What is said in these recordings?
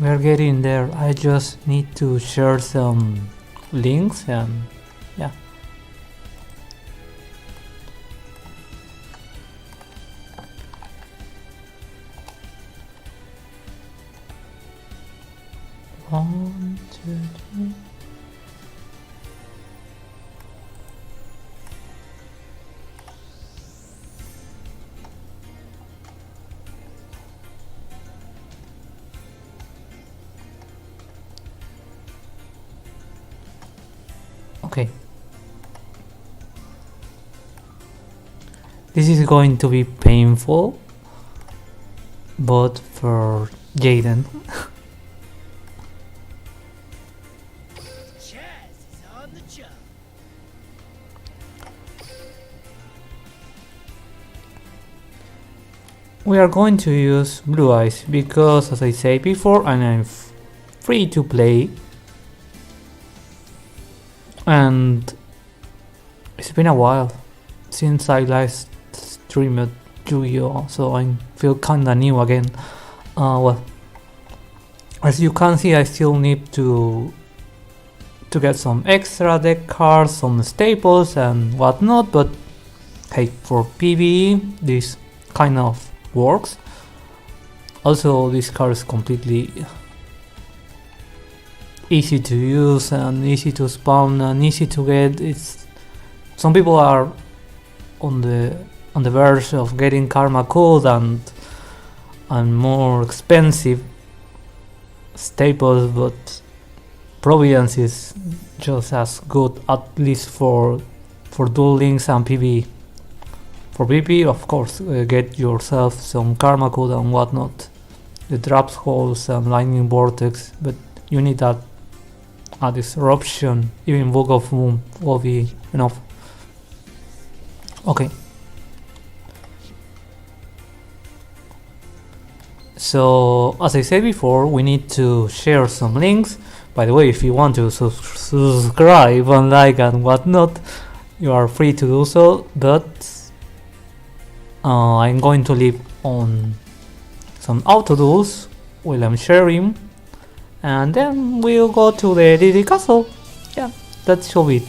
we're getting there. I just need to share some links and yeah. One, two, three. Okay. This is going to be painful, but for Jaden. We are going to use Blue Eyes because, as I said before, I'm free to play. And it's been a while since I last streamed Yu-Gi-Oh, so I feel kinda new again. Well, as you can see, I still need to get some extra deck cards, some staples and whatnot, but hey, for PvE this kind of works. Also, this card is completely easy to use and easy to spawn and easy to get. It's some people are on the verge of getting Karma Code and more expensive staples, but Providence is just as good, at least for Duel Links and PvE. For PvP, of course, get yourself some Karma Code and whatnot, the Drops Holes and Lightning Vortex, but you need that disruption. Even Book of Moon will be enough. Okay. So, as I said before, we need to share some links. By the way, if you want to subscribe and like and whatnot, you are free to do so, but I'm going to leave on some auto duels while I'm sharing, and then we'll go to the Lily Castle. Yeah, that should be it.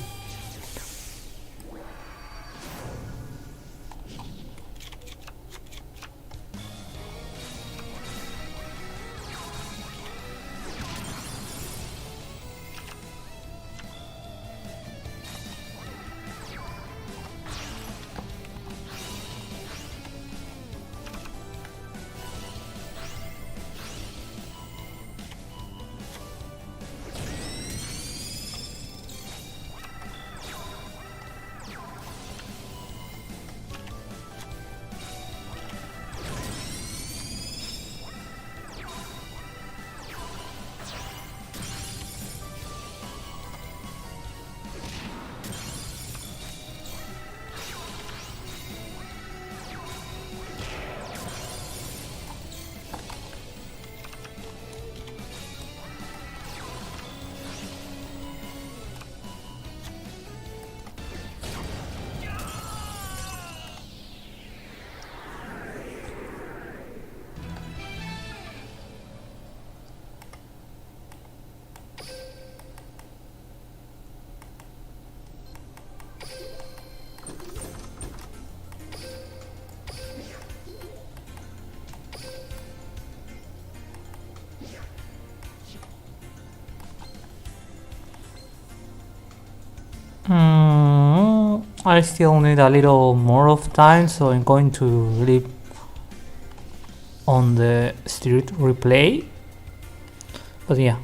I still need a little more of time, so I'm going to leave on the street replay. But yeah,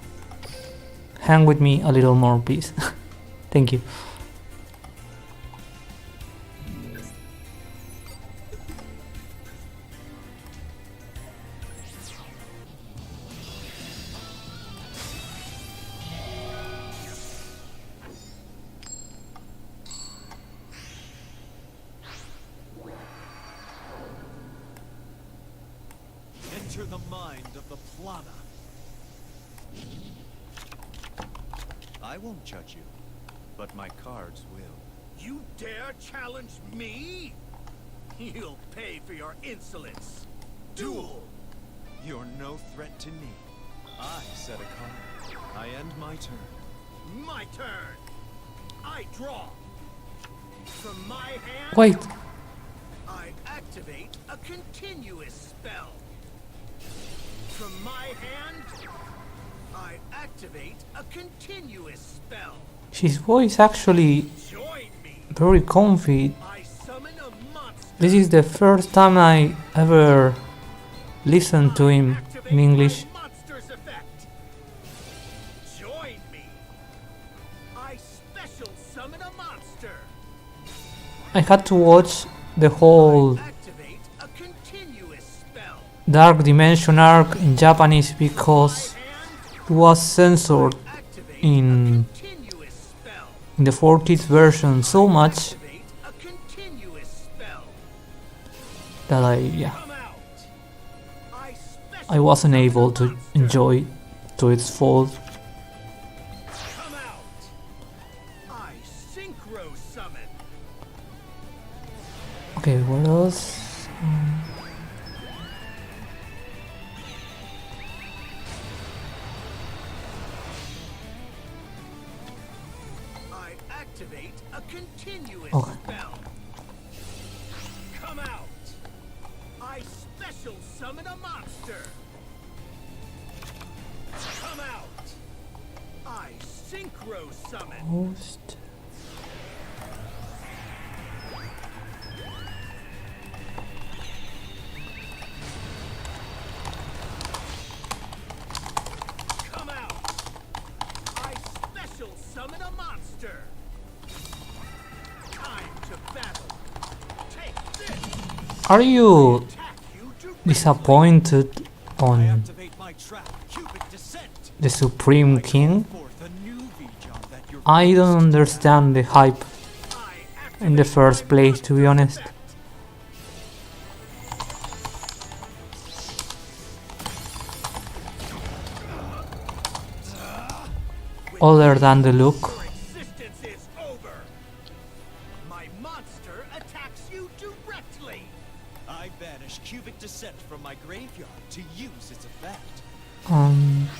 hang with me a little more, please. Thank you. Enter the mind of the Plana. I won't judge you, but my cards will. You dare challenge me? You'll pay for your insolence. Duel! You're no threat to me. I set a card. I end my turn. My turn. I draw. From my hand, Wait, I activate a continuous spell. From my hand, I activate a continuous spell. his voice actually Join me. very comfy. I summon a monster. This is the first time I ever listened to him in English. Monster's effect. Join me. I special summon a monster. I had to watch the whole Activate a continuous spell. Dark Dimension arc in Japanese because it was censored Activate in continuous spell. the 40th version so much Activate a continuous spell. that Come out. I wasn't able to enjoy to its full. Come out. I synchro summon. Okay, what else? I activate a continuous Okay. spell. Come out. I special summon a monster. Come out. I synchro summon. Host. Come out. I special summon a monster. Time to battle. Take this. Are you Attack you to disappointed I on activate my trap. Cubic descent. the Supreme King? Forth a new yugioh that your I don't understand the hype I in the first place, to be honest. Other than the look. Your existence is over. My monster attacks you directly. I banish cubic descent from my graveyard to use its effect.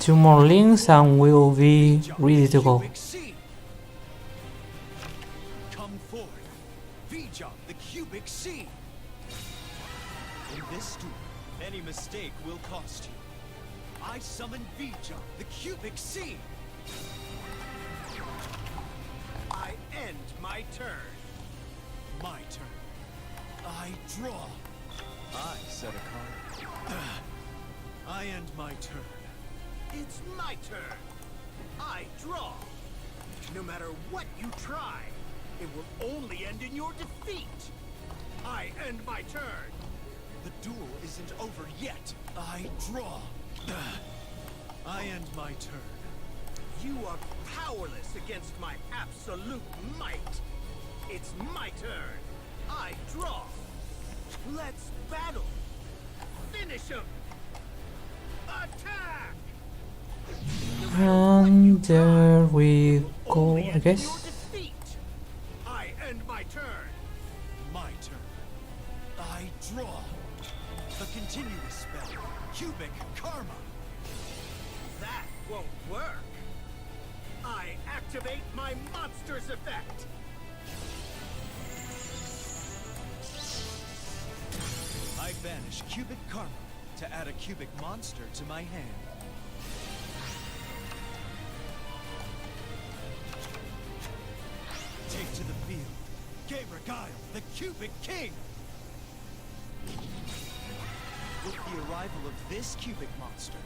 2 more links and we'll be ready to go. Cubic seed. Come forth. Yugioh, the cubic seed. In this duel, any mistake will cost you. I summon Yugioh, the cubic seed. I end my turn. My turn. I draw. I set a card. I end my turn. It's my turn. I draw. No matter what you try, it will only end in your defeat. I end my turn. The duel isn't over yet. I draw. I end my turn. You are powerless against my absolute might. It's my turn. I draw. Let's battle. Finish him. Attack. And there we go, Only I end in your guess. defeat. I end my turn. My turn. I draw. A continuous spell. Cubic karma. That won't work. I activate my monster's effect. I banish cubic karma to add a cubic monster to my hand. Take to the field. Gabriel, the cubic king. With the arrival of this cubic monster,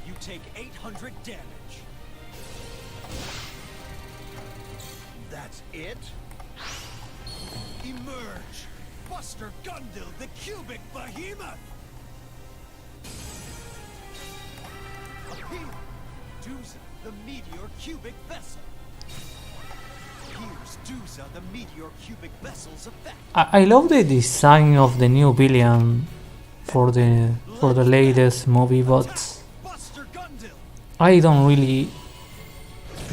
you take 800 damage. That's it? Emerge! Buster Gundil, the cubic behemoth! Appeal! Duza, the meteor cubic vessel! Here's Duza, the meteor cubic vessel's effect. I love the design of the new villain for the latest movie, but Buster Gundil! I don't really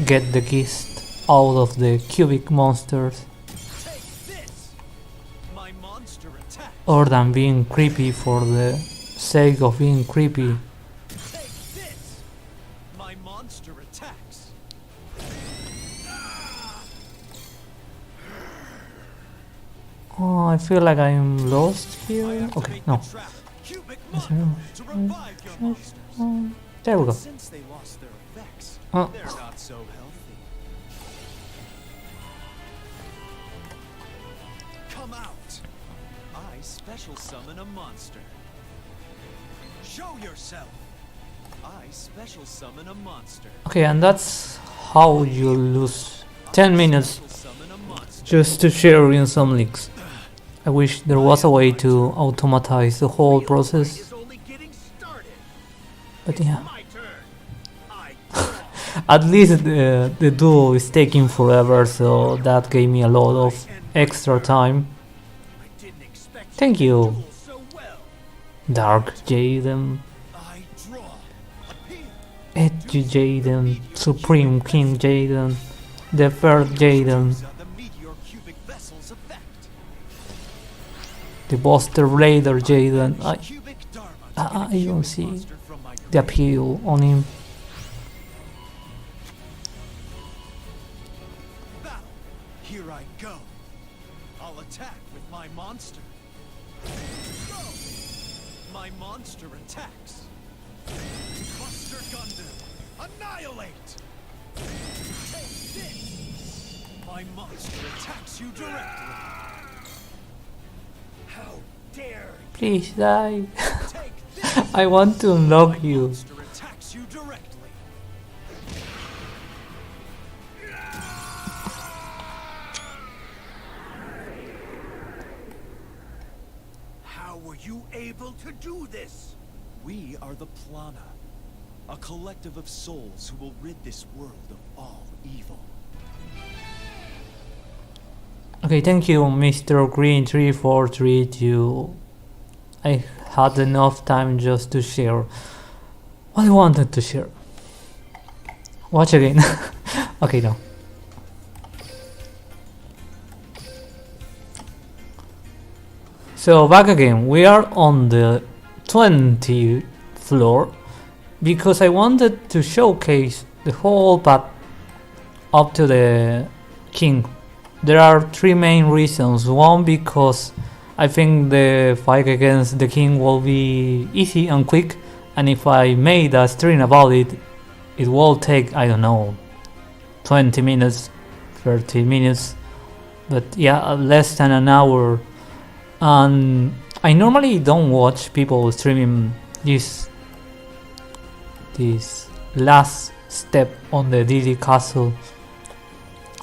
get the gist out of the cubic monsters Take this! My monster attack! other than being creepy for the sake of being creepy. Take this! Oh, I feel like I'm lost here. Okay, no. There we go. Since they lost their effects, Oh. they're not so healthy. Come out! I special summon a monster. Show yourself! I special summon a monster. Okay, and that's how you lose 10 minutes Special summon a monster. just to share in some links. I wish there was a way to automatize the whole process, Is only getting started. but yeah. My turn. I draw. At least the duel is taking forever, so that gave me a lot of extra time. I didn't expect Thank you you, to duel so well. Dark Jaden, I draw. Appeal. Edgy Jaden, Supreme King Jaden, the third Jaden, The meteor cubic vessel's effect. the Buster Raider Jaden. Cubic Dharma to I get a don't cubic see monster from my the domain. appeal on him. Battle. Here I go. I'll attack with my monster. Go! My monster attacks. Buster Gundam. Annihilate! Take this! My monster attacks you directly. How dare Please die. Take this! I want to unlock My you. monster attacks you directly. How were you able to do this? We are the Plana, a collective of souls who will rid this world of all evil. Okay, thank you, Mr. Green 343. I had enough time just to share what I wanted to share. Watch again. Okay, no. So back again, we are on the 20th floor because I wanted to showcase the whole path up to the king. There are three main reasons. One, because I think the fight against the king will be easy and quick, and if I made a stream about it, it will take, I don't know, 20 minutes, 30 minutes, but yeah, less than an hour. And I normally don't watch people streaming this last step on the DD castle.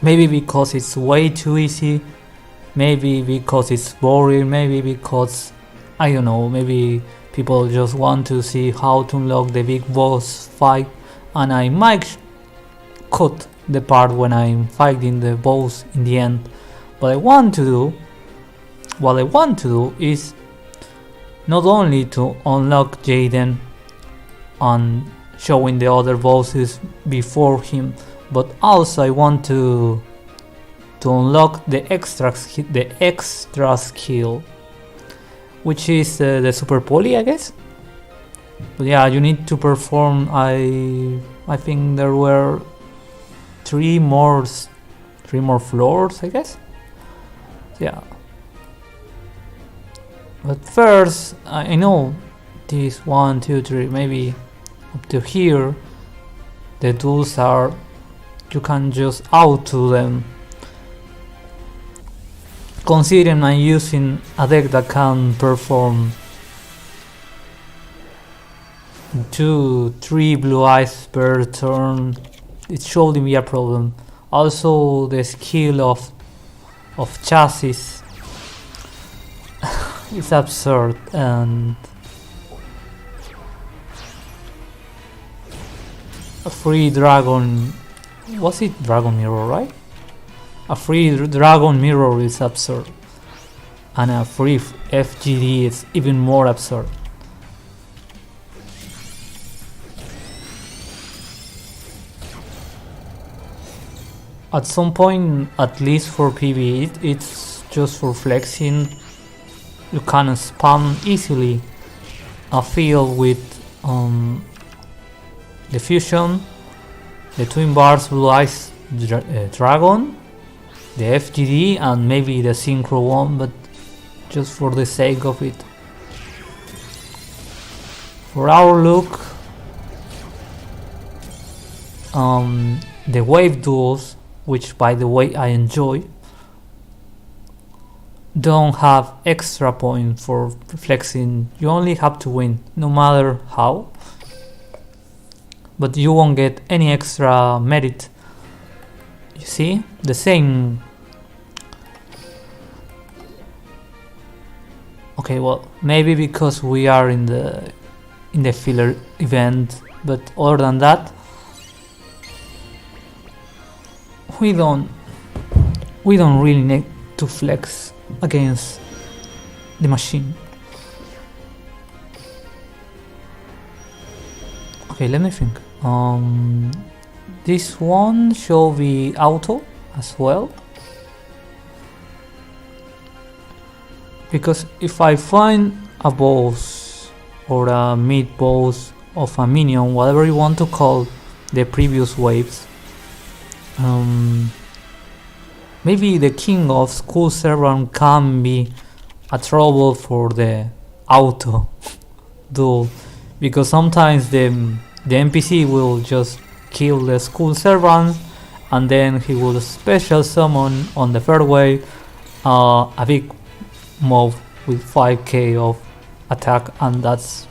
Maybe because it's way too easy, maybe because it's boring, maybe because, I don't know, maybe people just want to see how to unlock the big boss fight, and I might cut the part when I'm fighting the boss in the end. What I want to do is not only to unlock Jaden and showing the other bosses before him, but also I want to unlock the extra skill, which is the super poly, I guess. But yeah, you need to perform. I think there were three more floors, I guess. Yeah. But first, I know this 1, 2, 3, maybe up to here. The tools are, you can just auto them. Considering I'm using a deck that can perform 2, 3 blue eyes per turn, it shouldn't be a problem. Also, the skill of chassis is absurd, and a free dragon, was it dragon mirror, right? A free dragon mirror is absurd, and a free FGD is even more absurd. At some point, at least for PvE, it's just for flexing. You can spam easily a field with the fusion, the twin bars blue eyes dragon, the FGD, and maybe the synchro one, but just for the sake of it. For our look, the wave duels, which by the way I enjoy, don't have extra points for flexing. You only have to win, no matter how, but you won't get any extra merit. You see, the same. Okay, well, maybe because we are in the filler event, but other than that, we don't really need to flex against the machine. Okay, let me think. This one should be auto as well, because if I find a boss or a mid boss of a minion, whatever you want to call the previous waves, maybe the king of school servant can be a trouble for the auto duel, because sometimes the NPC will just kill the school servant and then he will special summon on the third wave a big mob with 5k of attack, and that's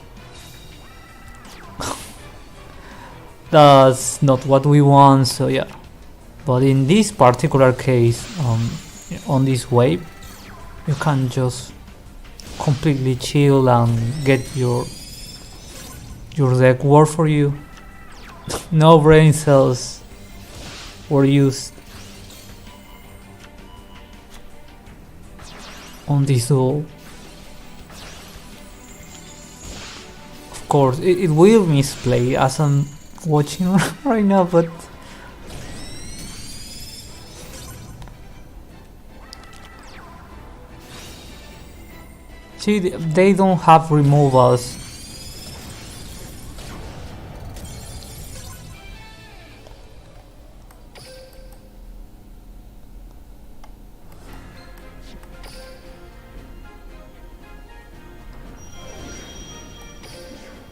not what we want. So yeah, but in this particular case, on this wave, you can just completely chill and get your deck work for you. No brain cells were used on this duel. Of course, it will misplay as I'm watching right now, but see, they don't have removals.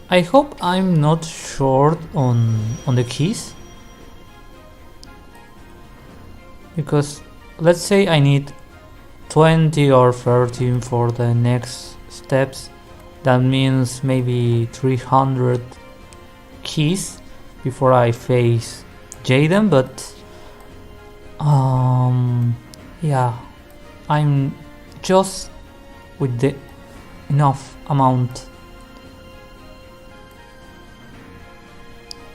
I hope I'm not short on the keys, because let's say I need 20 or 13 for the next steps. That means maybe 300 keys before I face Jaden, but yeah, I'm just with the enough amount.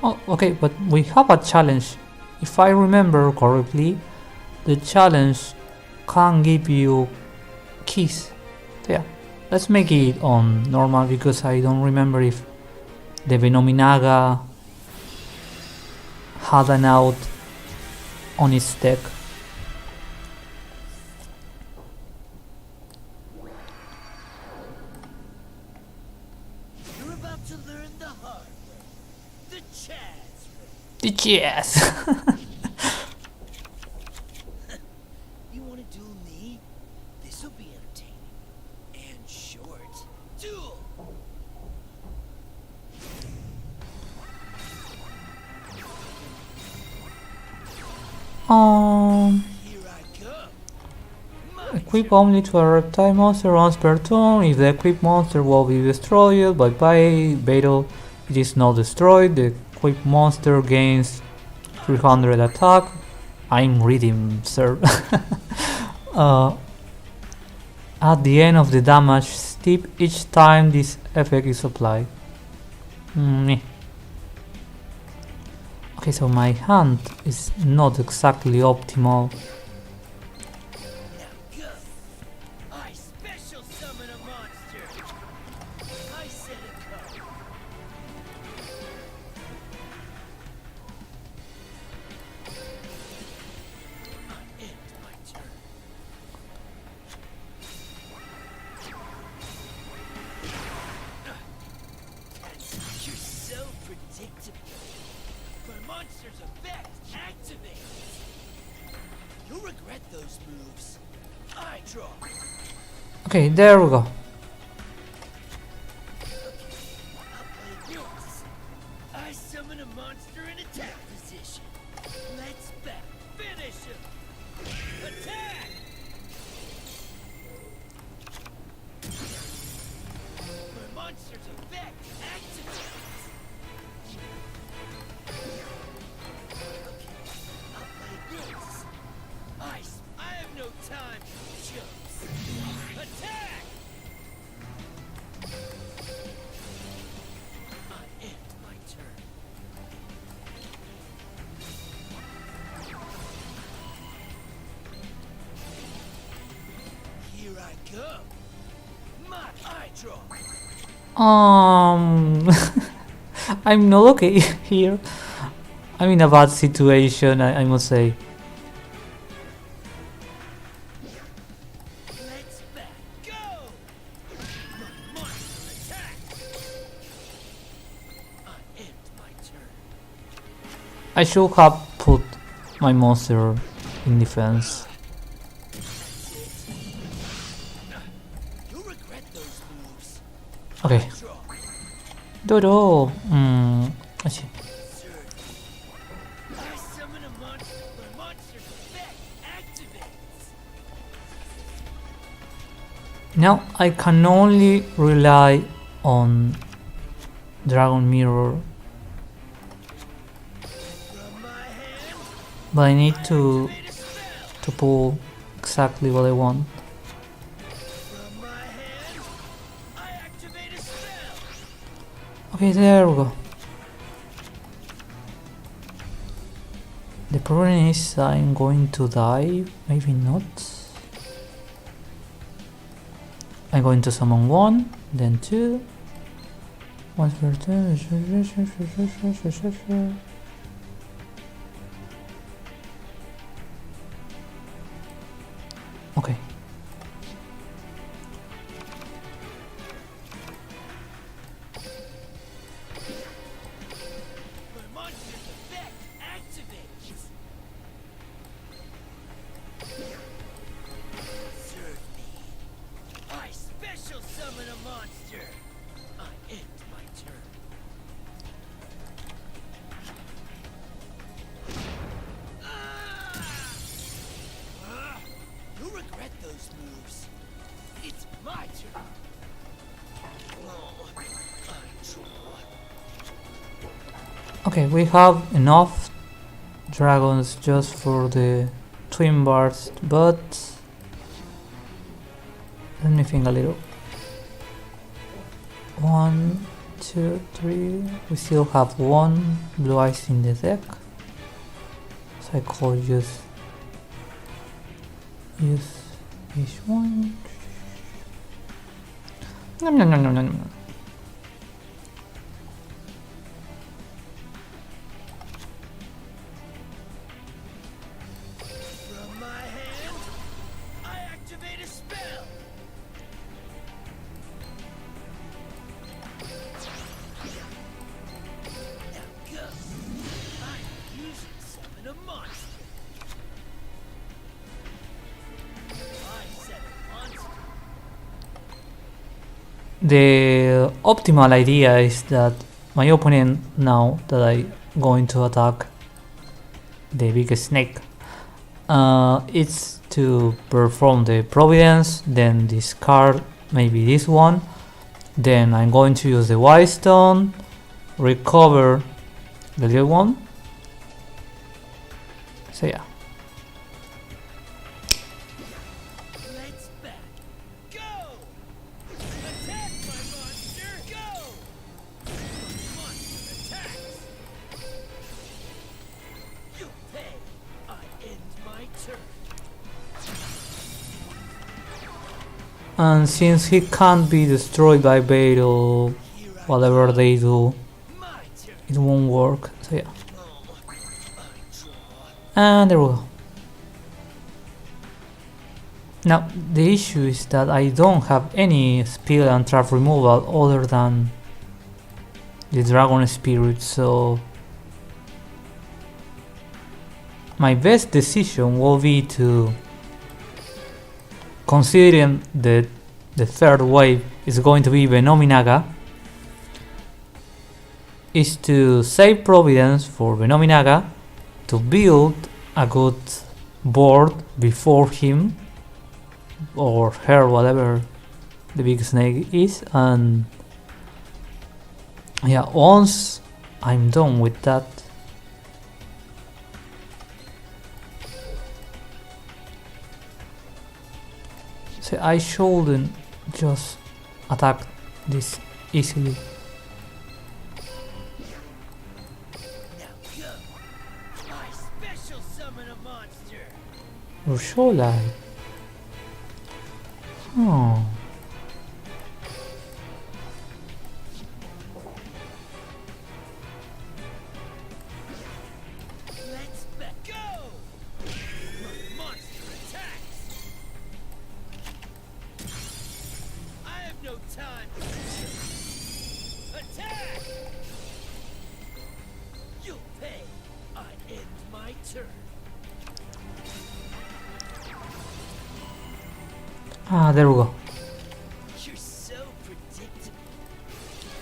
Oh, okay, but we have a challenge. If I remember correctly, the challenge can give you keys. So yeah, let's make it on normal, because I don't remember if the Venominaga had an out on its deck. You're about to learn the hard way. The Chaz way. The chess. You want to duel me? This'll be entertaining. And short. Duel! Here I come. Equip only to a reptile monster once per turn. If the equipped monster will be destroyed by battle, it is not destroyed. The equipped monster gains 300 attack. I'm reading, sir. At the end of the damage step each time this effect is applied. Okay, so my hand is not exactly optimal. Now go. I special summon a monster. I set a card. I end my turn. You're so predictable. My monster's effect activates. You'll regret those moves. I draw. Okay, there we go. I summon a monster in attack position. Let's back. Finish him. Attack! My monster's effect activates. I'll play this. Ice. I have no time for jokes. Attack! I end my turn. Here I go. My eye draw. I'm not okay here. I'm in a bad situation, I must say. Let's back. Go! My monster attack. I end my turn. I should have put my monster in defense. You'll regret those moves. Okay. Draw. Dodo. I see. I summon a monster. My monster's effect activates. Now I can only rely on Dragon Mirror, From my hand, but I need to activate a spell. pull exactly what I want. From my hand, I activate a spell. Okay, there we go. The problem is I'm going to die, maybe not. I'm going to summon one, then two. One for two. Okay. My monster's effect activates. Serve me. I special summon a monster. I end my turn. You'll regret those moves. It's my turn. Oh, I draw. Okay, we have enough dragons just for the twin bars, but let me think a little. 1, 2, 3. We still have one blue eyes in the deck, so I could use this one. Nom, nom, nom, nom, nom. From my hand, I activate a spell. Now go. I usually summon a monster. I set a monster. The optimal idea is that my opponent, now that I'm going to attack the biggest snake, it's to perform the Providence, then discard maybe this one, then I'm going to use the White Stone, recover the little one. So yeah. Let's back. Go! Attack my monster! Go! My monster attacks! You pay! I end my turn. And since he can't be destroyed by bait or Here I whatever they do, my turn. it won't work. So yeah. Oh, I draw. And there we go. Now the issue is that I don't have any spell and trap removal other than the Dragon Spirit, so my best decision will be to, considering the the third wave is going to be Venominaga, is to save Providence for Venominaga to build a good board before him or her, whatever the big snake is, and yeah, once I'm done with that, so I shouldn't just attack this easily. Now go. I special summon a monster. Or should I? Oh. Let's go. My monster attacks. I have no time. Attack. You'll pay. I end my turn. Ah, there we go. You're so predictable.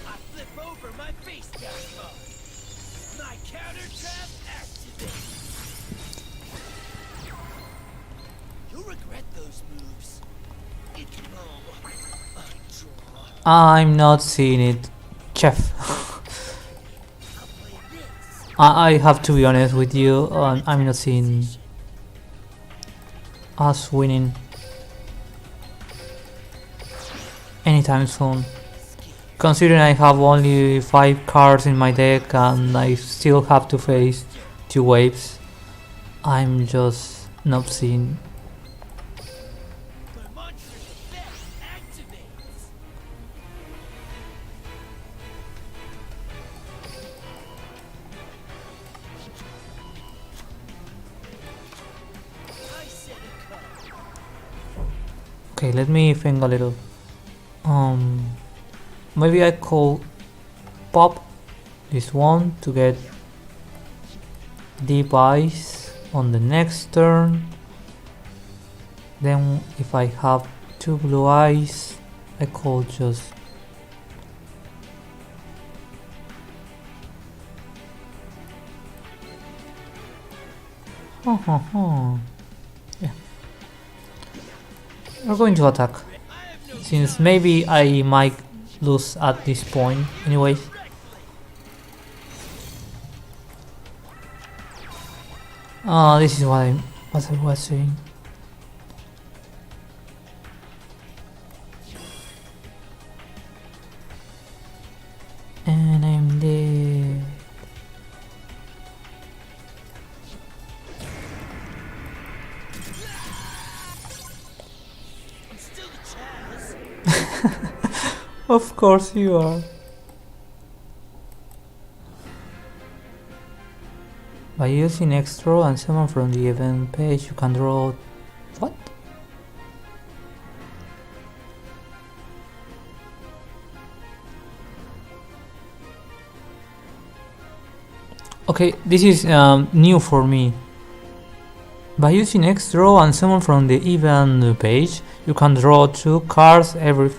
I flip over my face down card. My counter trap activates. You'll regret those moves. It's low. I draw. I'm not seeing it, Chef. I'll play this. I have to be honest with you. I'm not seeing us winning anytime soon. Considering I have only 5 cards in my deck and I still have to face 2 waves, I'm just not seeing. My monster's effect activates. I set a card. Okay, let me think a little. Maybe I could pop this one to get deep ice on the next turn. Then if I have 2 blue eyes, I could just yeah. We're going to attack, since maybe I might lose at this point anyways. This is what I was saying. And I'm dead. I'm still the Chaz. Of course you are. By using extra and summon from the event page, you can draw. What? Okay, this is new for me. By using X draw and summon from the event page, you can draw 2 cards every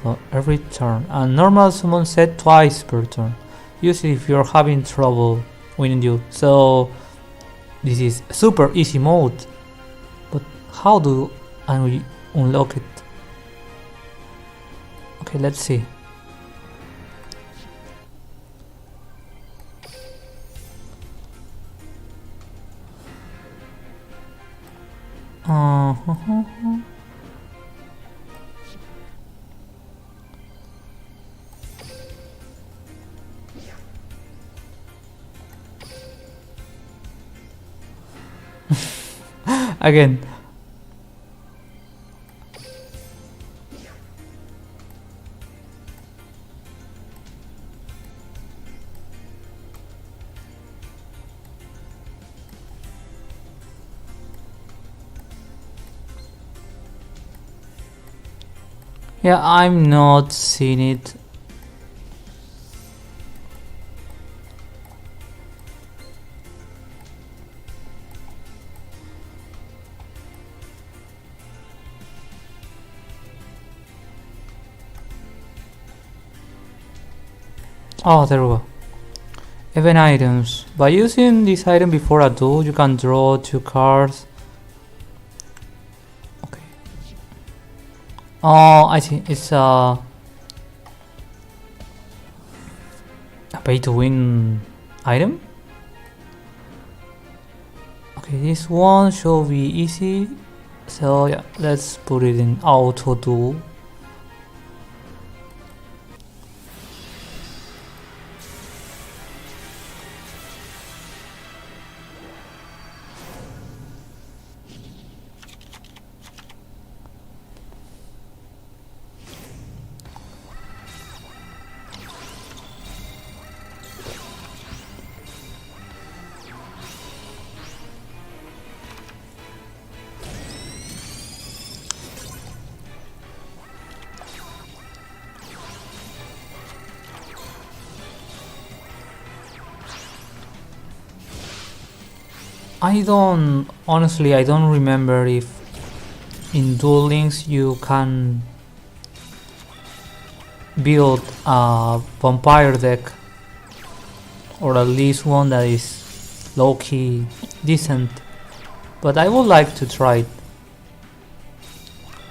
turn, and normal summon set twice per turn. Use it if you're having trouble winning duel. So this is super easy mode, but how do I unlock it? Okay, let's see. Again. Yeah, I'm not seeing it. Oh, there we go. Event items. By using this item before a duel, you can draw 2 cards. Okay. Oh, I see. It's a pay to win item. Okay, this one should be easy. So yeah, let's put it in auto duel. Honestly, I don't remember if in Duel Links you can build a vampire deck, or at least one that is low-key decent, but I would like to try it.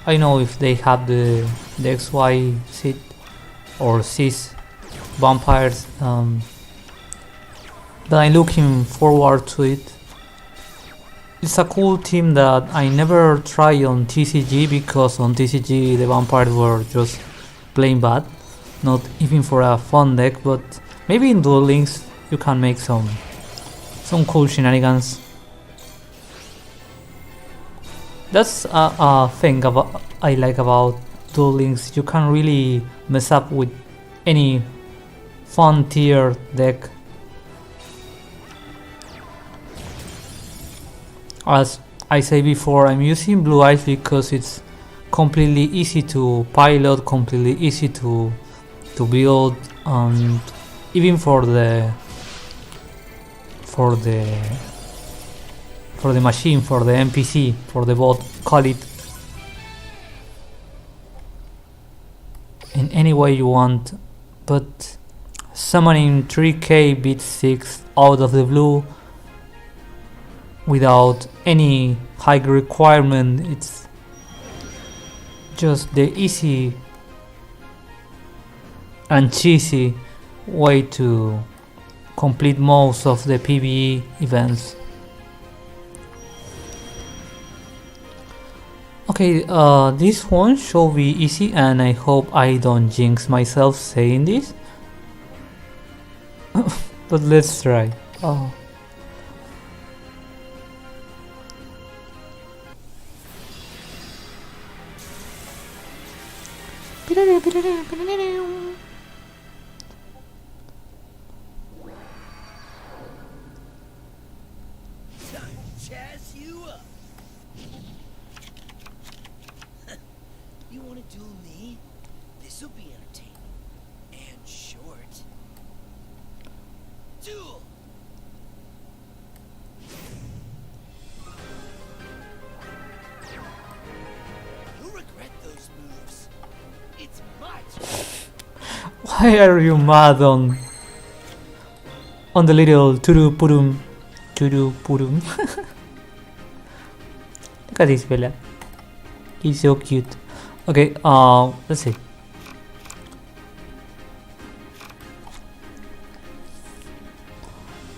I know if they have the XY seed or cis vampires, but I'm looking forward to it. It's a cool team that I never tried on TCG, because on TCG the vampires were just plain bad, not even for a fun deck, but maybe in Duel Links you can make some cool shenanigans. That's a thing I like about Duel Links. You can really mess up with any fun tier deck. As I say before, I'm using Blue Eyes because it's completely easy to pilot, completely easy to build, and even for the machine, for the NPC, for the bot, call it in any way you want. But summoning 3k beat 6 out of the blue without any high requirement, it's just the easy and cheesy way to complete most of the PvE events. Okay, this one should be easy, and I hope I don't jinx myself saying this. But let's try. Oh. Jazz you up. You want to duel me? This'll be entertaining and short. Duel. You'll regret those moves. It's my turn. Why are you mad on the little turu purum? Look at this fella. He's so cute. Okay, let's see.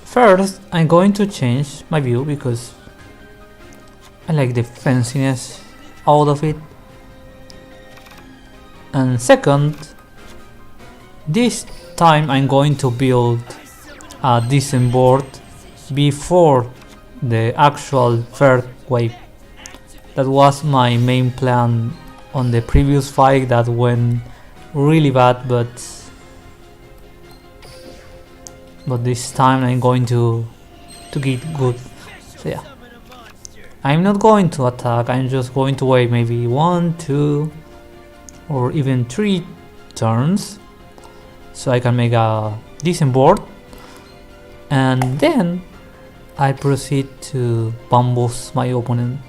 First, I'm going to change my view because I like the fanciness out of it. And second, this time I'm going to build a decent board before the actual third wave. That was my main plan on the previous fight that went really bad, but this time I'm going to get good. So yeah, I'm not going to attack, I'm just going to wait maybe 1, 2 or even 3 turns so I can make a decent board, and then I proceed to bamboos my opponent.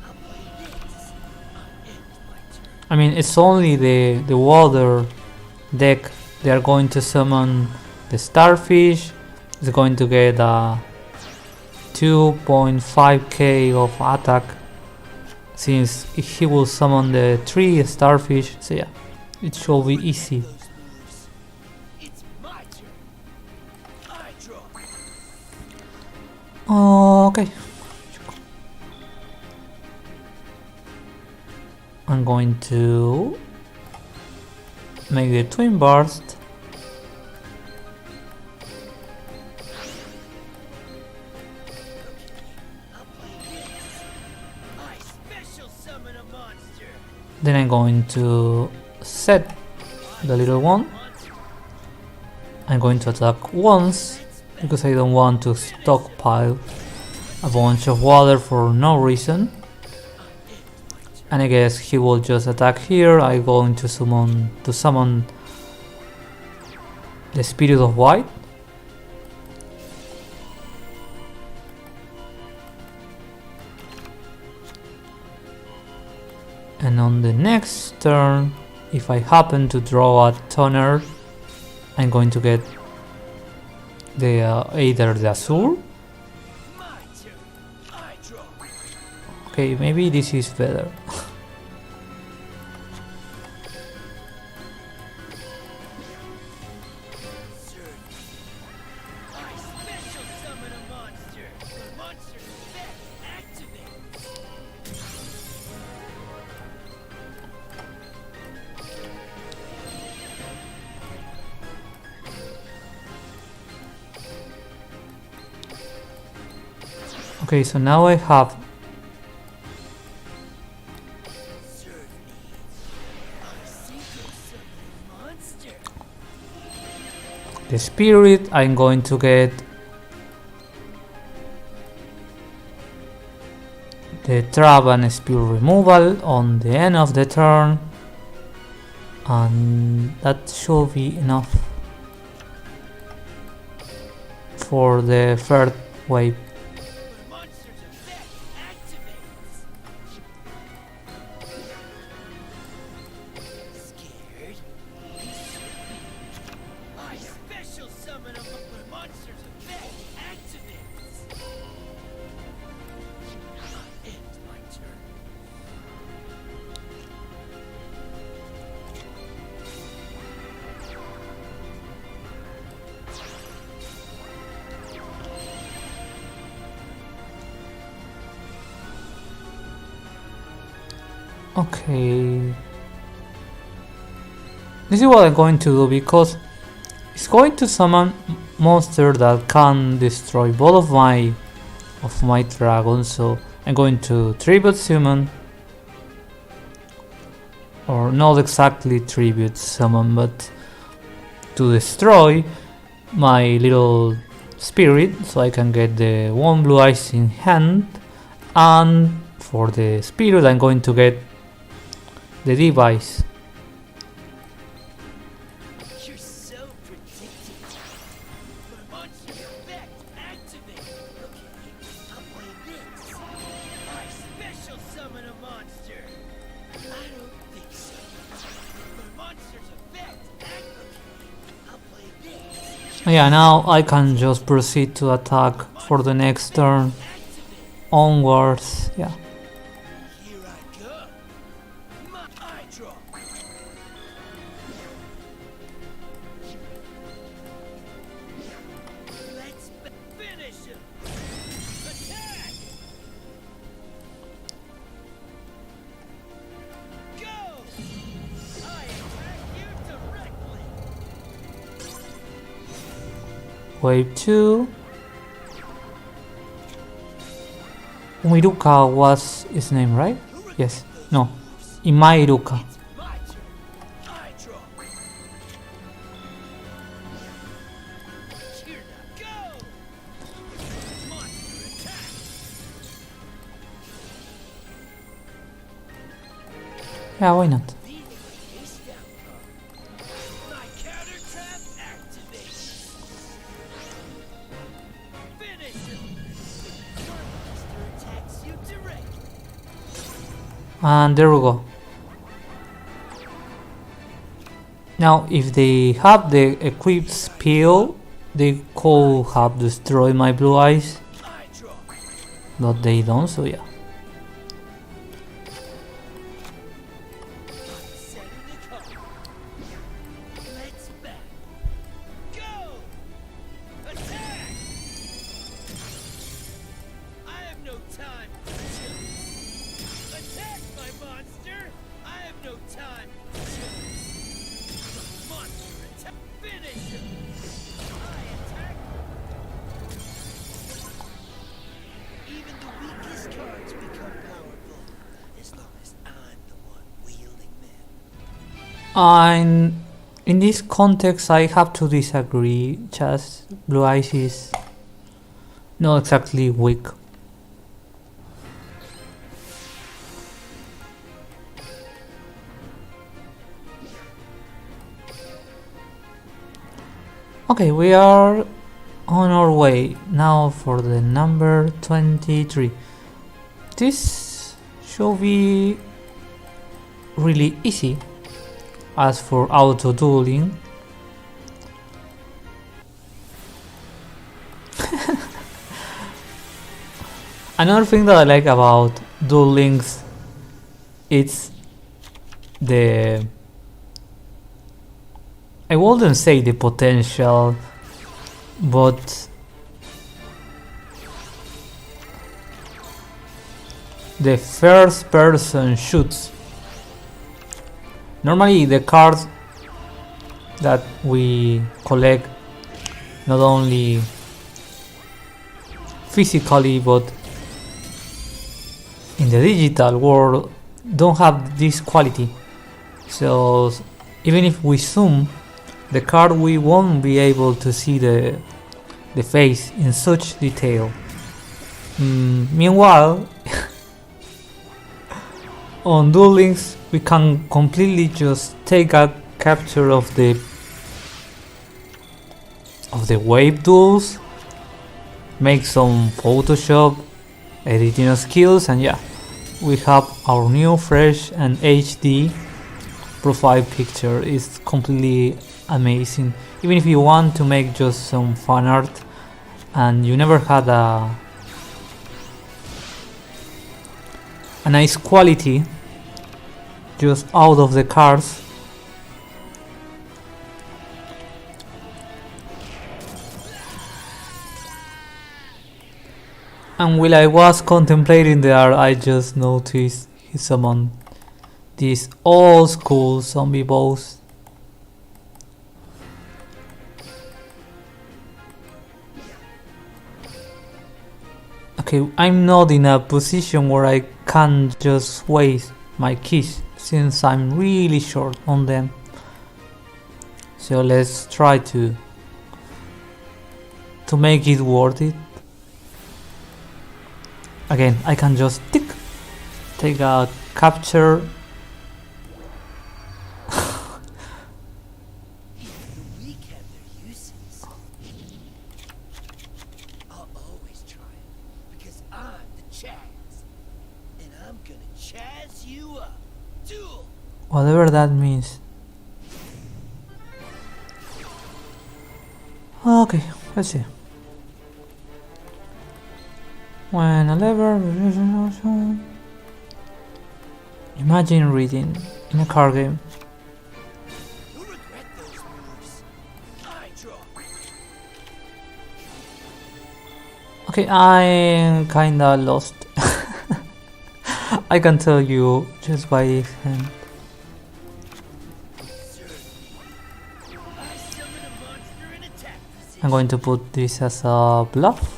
I'll I mean, it's only the water deck. They are going to summon the starfish. It's going to get a 2.5k of attack since he will summon the 3 starfish. So yeah, it should be easy. It's my turn. I draw. Okay. I'm going to make the twin burst. I special summon a monster. Then I'm going to set the little one. I'm going to attack once because I don't want to stockpile a bunch of water for no reason. And I guess he will just attack here. I'm going to summon the Spirit of White. And on the next turn, if I happen to draw a toner, I'm going to get the either the Azure. My turn. I draw. Okay, maybe this is better. I special summon a monster. The monster's effect activates. Okay, so now I have the Spirit. I'm going to get the trap and spirit removal on the end of the turn, and that should be enough for the third wave. The monster's effect activates. Scared? I special summon a monster's effect activates. I end my turn. Okay, this is what I'm going to do because it's going to summon monster that can destroy both of my dragons. So I'm going to tribute summon, or not exactly tribute summon, but to destroy my little spirit, so I can get the one blue eyes in hand. And for the spirit, I'm going to get the device. You're so predictable. The monster's effect activates. Okay, I'll play this. I special summon a monster. I don't think so. The monster's effect activates. I'll play this. Yeah, now I can just proceed to attack for the next turn onwards. Yeah. Here I go. I draw. Let's finish him. Attack. Go. I attack you directly. Wave 2. Umiruka was his name, right? Yes. No. Imairuka. My turn. I draw. Here now. Go. Monster attack. Yeah, why not? These are face down cards. My counter trap activates. Finish him. Your monster attacks you directly. And there we go. Now, if they have the equipped skill, they could have destroyed my blue eyes, I draw. but they don't, so yeah. Setting the card. Let's back. Go! Attack! I have no time for chills. Attack, my monster! I have no time for chills. Monster attack. Finish him! I attack. Even the weakest cards become powerful as long as I'm the one wielding them. And in this context, I have to disagree. Just blue eyes is not exactly weak. Okay, we are on our way now for the number 23. This should be really easy. As for auto dueling, another thing that I like about Duel Links, it's the, I wouldn't say the potential, but the first person shoots. Normally the cards that we collect, not only physically but in the digital world, don't have this quality. So even if we zoom the card, we won't be able to see the face in such detail. Meanwhile, on Duel Links we can completely just take a capture of the wave duels, make some Photoshop editing skills, and yeah, we have our new fresh and HD profile picture. Is completely amazing. Even if you want to make just some fan art and you never had a nice quality just out of the cards, and while I was contemplating the art, I just noticed he summoned this old school zombie boss. Okay, I'm not in a position where I can just waste my keys, since I'm really short on them. So let's try to make it worth it. Again, I can just take a capture. The weak have their uses. I'll always try it because I'm the Chaz, and I'm gonna Chaz you up. Duel. Whatever that means. Okay, let's see. When a lever, imagine reading in a card game. You'll regret those moves. I draw. Okay, I'm kinda lost. I can tell you just by his hand. I summon a monster in attack position. I'm going to put this as a bluff.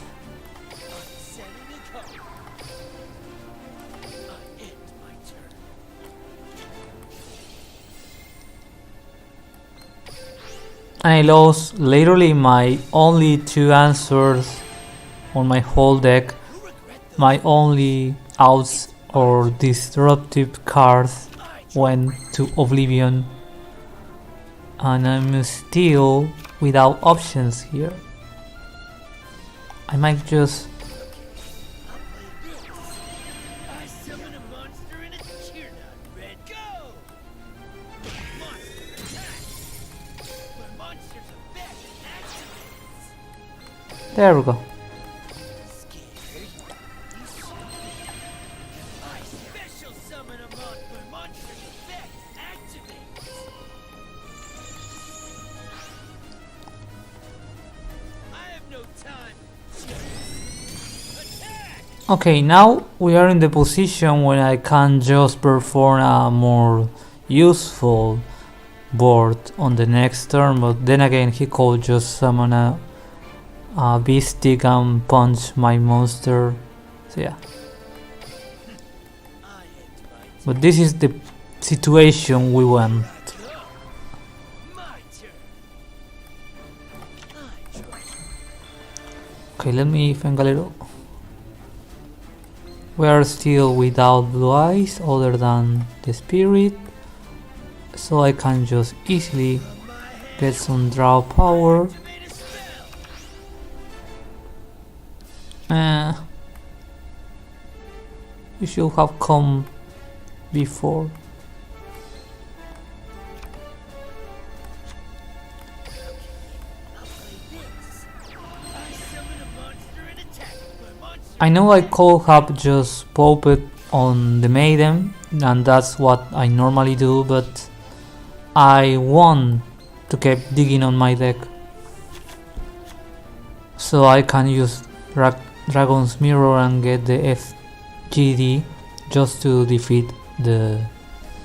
Setting a card. I end my turn. And I lost literally my only two answers on my whole deck. You'll regret those. My only outs or disruptive cards went to Oblivion, and I'm still without options here. I might just I'll play this. I summon a monster in a cheer nut. Red, go! Monster attack. There we go. Scared? You should be. I special summon a monster's effect activates. I have no time. Attack! Okay, now we are in the position where I can just perform a more useful board on the next turn, but then again he could just summon a beastic and punch my monster, so yeah. But this is the situation we want. My turn. I draw. Okay, let me think a little. We are still without blue eyes other than the spirit, so I can just easily get some draw power. Activate a spell. You should have come before. I'll play this. I summon a monster and attack. My monster I know I could have just popped it on the maiden, and that's what I normally do, but I want to keep digging on my deck, so I can use Dragon's Mirror and get the FGD just to defeat the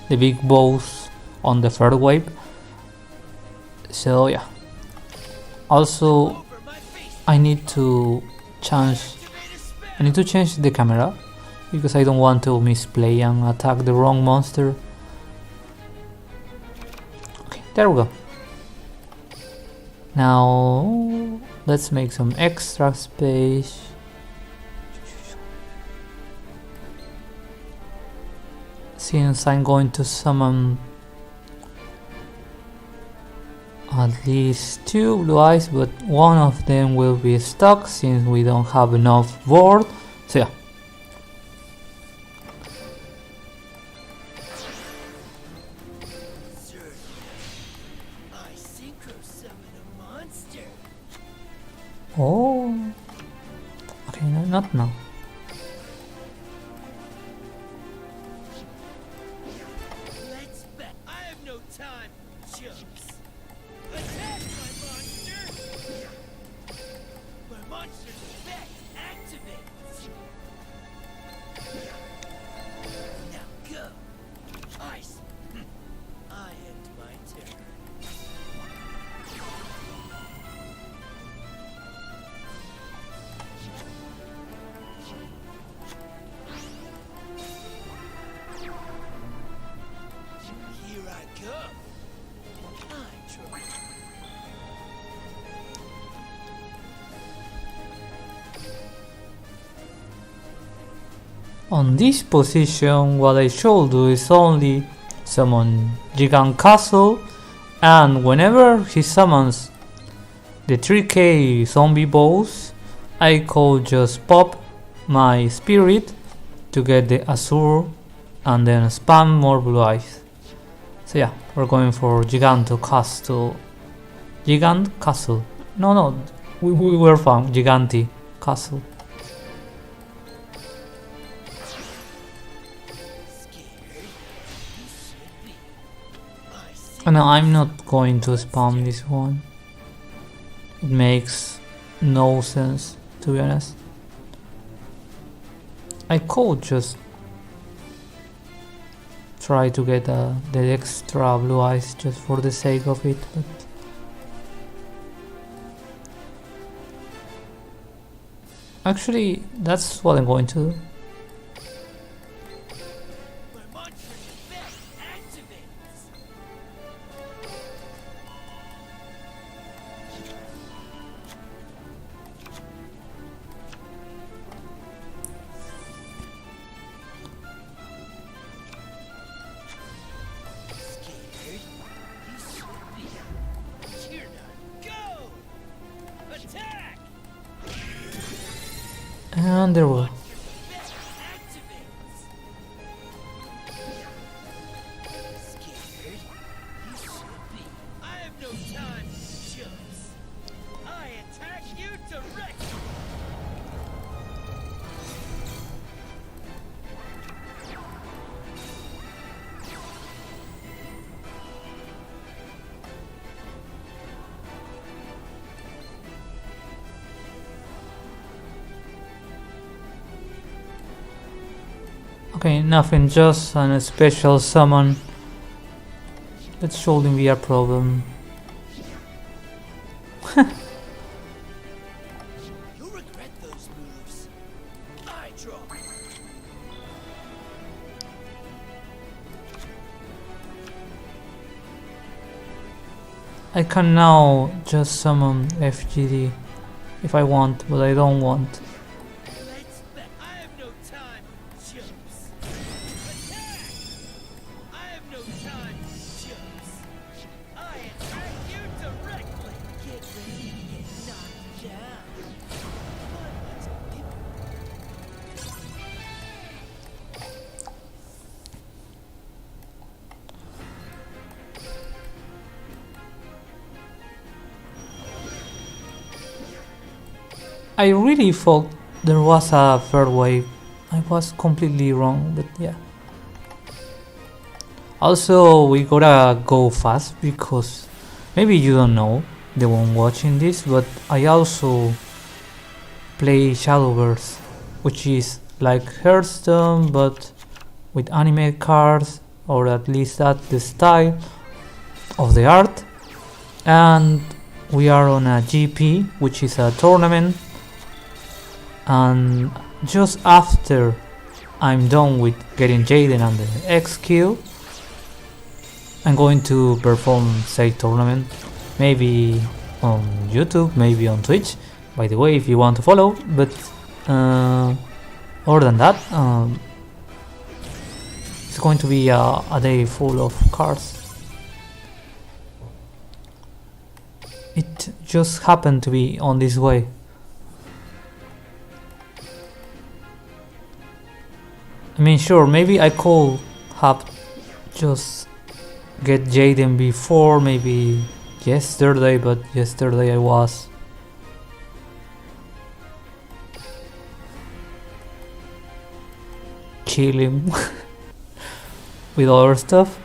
big boss on the third wave. So yeah. Also, over my face. I need to change Activate a spell. I need to change the camera because I don't want to misplay and attack the wrong monster. Okay, there we go. Now let's make some extra space. Since I'm going to summon at least 2 blue eyes, but one of them will be stuck since we don't have enough board. So yeah. Sir, I synchro summon a monster. Oh. Okay, no, not now. Let's bet. I have no time, chumps. Attack, my monster! My monster's effect activates. Now go. Ice. I end my turn. Here I go. I draw. On this position, what I should do is only summon Gigant Castle, and whenever he summons the 3k zombie boss, I could just pop my spirit to get the Azure and then spam more blue eyes. So yeah, we're going for Giganto Castle. Gigant Castle. No, we were fine. Giganti Castle. Scared? You should be. I see. Oh, no, I'm not going to spam this one. It makes no sense, to be honest. I could just try to get the extra blue eyes just for the sake of it, but actually that's what I'm going to do. My monster's effect activates. Scared? You should be. You're not. Go! Attack! And there we go. Monster's effect activates. Scared? You should be. I have no time, chumps. I attack you directly. Okay, nothing, just a special summon. That shouldn't be a problem. You'll regret those moves. I draw. I can now just summon FGD if I want, but I don't want. Let's bet. I have no time, chumps. Attack! I have no time, chumps. I attack you directly. Get ready to get knocked down. I really thought there was a third way. I was completely wrong, but yeah. Also, we gotta go fast because maybe you don't know, the one watching this, but I also play Shadowverse, which is like Hearthstone but with anime cards, or at least that's the style of the art. And we are on a GP, which is a tournament, and just after I'm done with getting Jaden and the X kill, I'm going to perform said tournament, maybe on YouTube, maybe on Twitch, by the way, if you want to follow. But other than that, it's going to be a day full of cards. It just happened to be on this way. I mean, sure, maybe I could have just get Jaden before, maybe yesterday, but yesterday I was chilling with other stuff.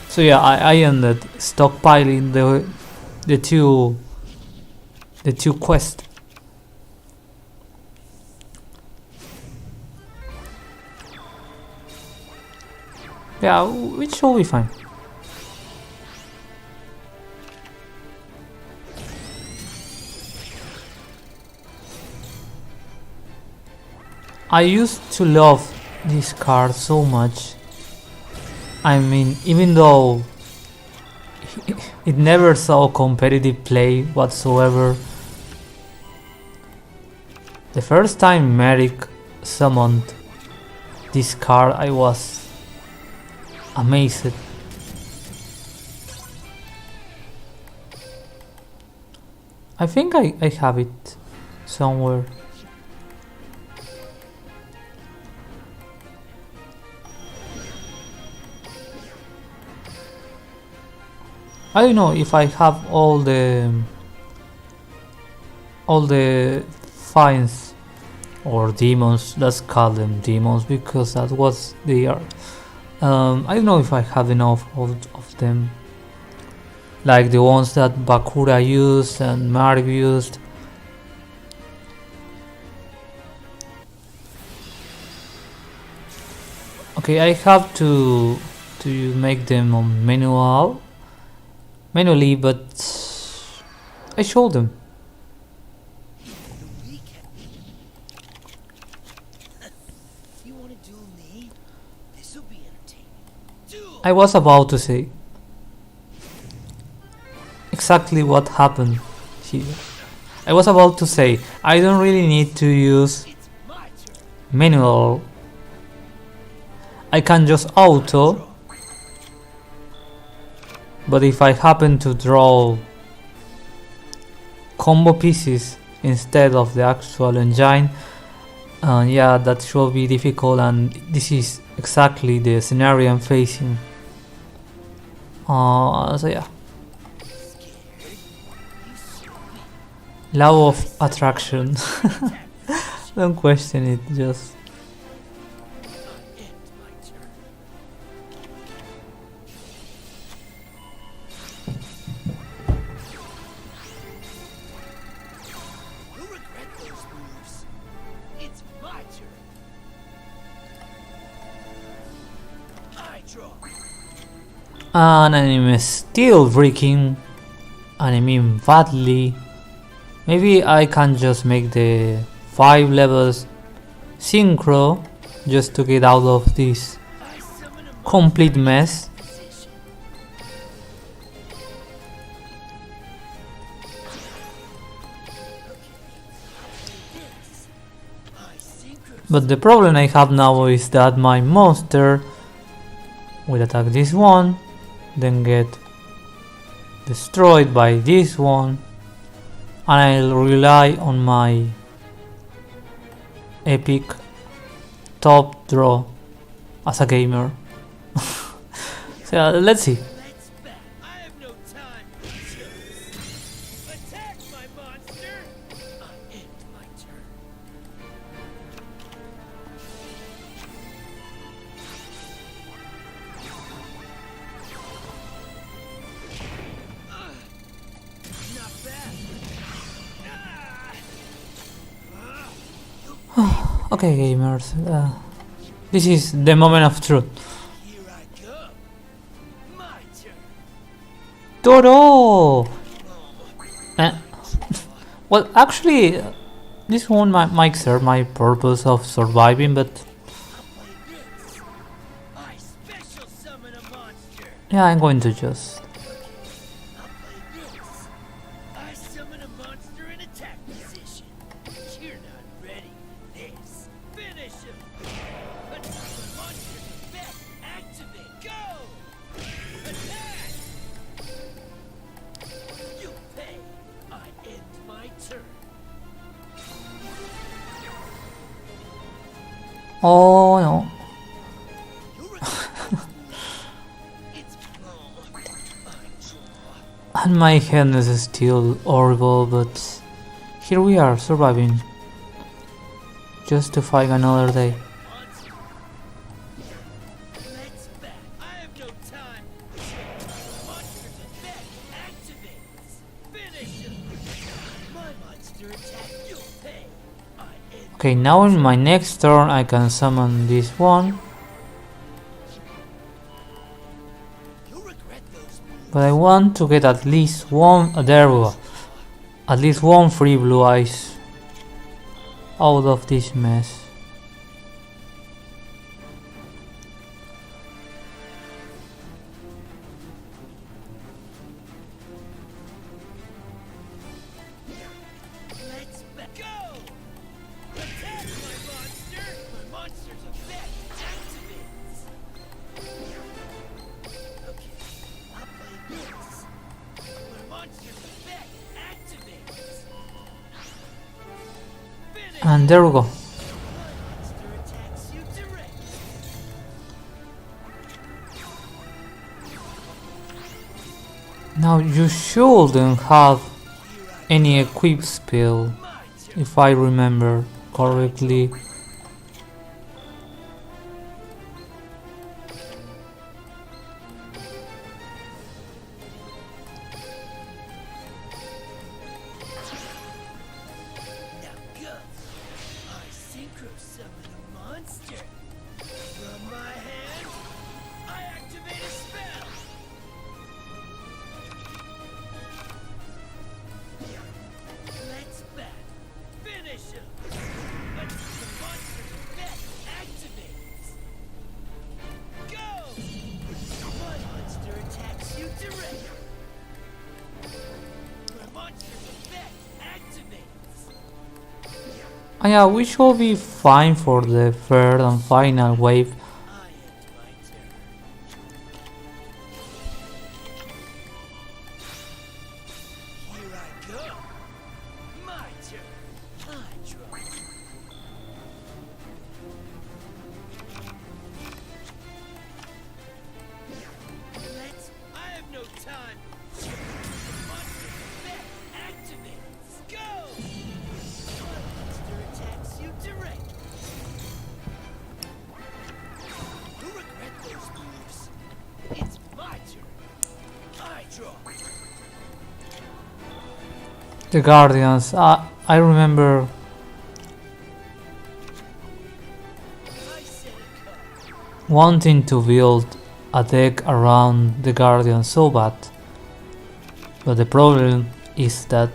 So yeah, I ended stockpiling the two quests. Yeah, which should be fine. I used to love this card so much. I mean, even though it never saw competitive play whatsoever, the first time Merrick summoned this card, I was amazed. I think I have it somewhere. I don't know if I have all the finds or demons. Let's call them demons because that's what they are. I don't know if I have enough of them, like the ones that Bakura used and Marv used. Okay, I have to make them on manually, but I showed them. You want to duel me? This'll be entertaining. Duel! I was about to say exactly what happened here. I was about to say I don't really need to use It's my turn. manual. I can just auto, but if I happen to draw combo pieces instead of the actual engine, yeah, that should be difficult, and this is exactly the scenario I'm facing. So yeah, law of attraction. Don't question it, just It's my turn. You'll regret those moves. It's my turn. An enemy still breaking, and I mean badly. Maybe I can just make the 5 levels synchro just to get out of this complete mess. But the problem I have now is that my monster will attack this one, then get destroyed by this one, and I'll rely on my epic top draw as a gamer. So let's see. Okay, gamers, this is the moment of truth. Toro! Well, actually, this one might serve my purpose of surviving, but yeah, I'm going to just... Oh no. And my hand is still horrible, but here we are, surviving. Just to fight another day. Okay, now in my next turn I can summon this one. But I want to get at least one, there we go. At least one free blue eyes out of this mess. And there we go. Now you shouldn't have any equip spell, if I remember correctly. Yeah, we should be fine for the third and final wave. The Guardians, I remember wanting to build a deck around the Guardian so bad, but the problem is that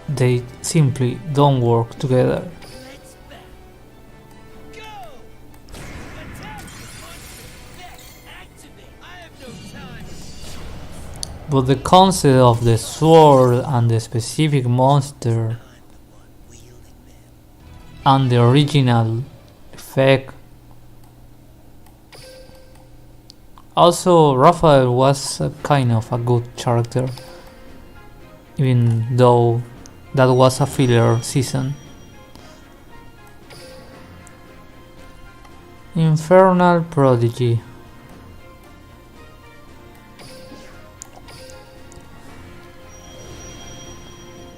they simply don't work together. Let's back. Go! Attack the monster effect. Activate. I have no time. But the concept of the sword and the specific monster I'm the one wielding them. and the original effect. Also, Raphael was a kind of a good character, even though that was a filler season. Infernal Prodigy.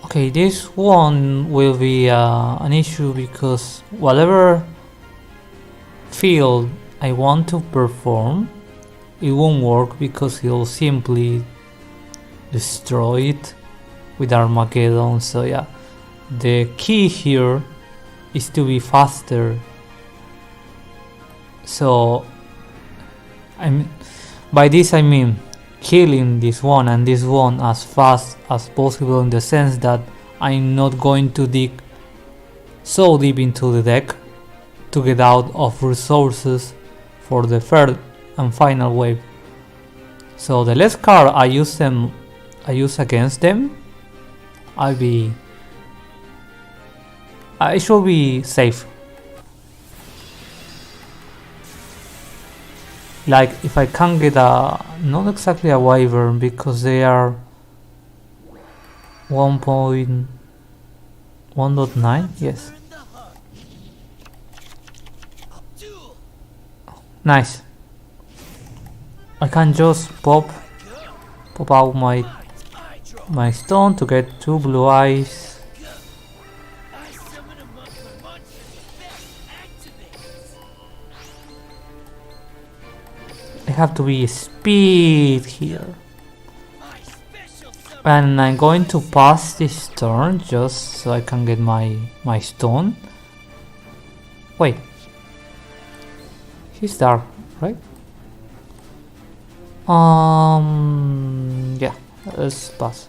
Okay, this one will be an issue because whatever field I want to perform, it won't work because he'll simply destroy it with Armageddon. So yeah, the key here is to be faster. So by this I mean killing this one and this one as fast as possible, in the sense that I'm not going to dig so deep into the deck to get out of resources for the third and final wave. So the less card I use against them, I should be safe. Like if I can get not exactly a wyvern because they are 1.1.9, yes. In the hub. Duel. Nice. I can just pop out my stone to get 2 blue eyes. I summon a monster's effect. Activates. I have to be speed here. I special summon. And I'm going to pass this turn just so I can get my stone. Wait. He's dark, right? Yeah, let's pass.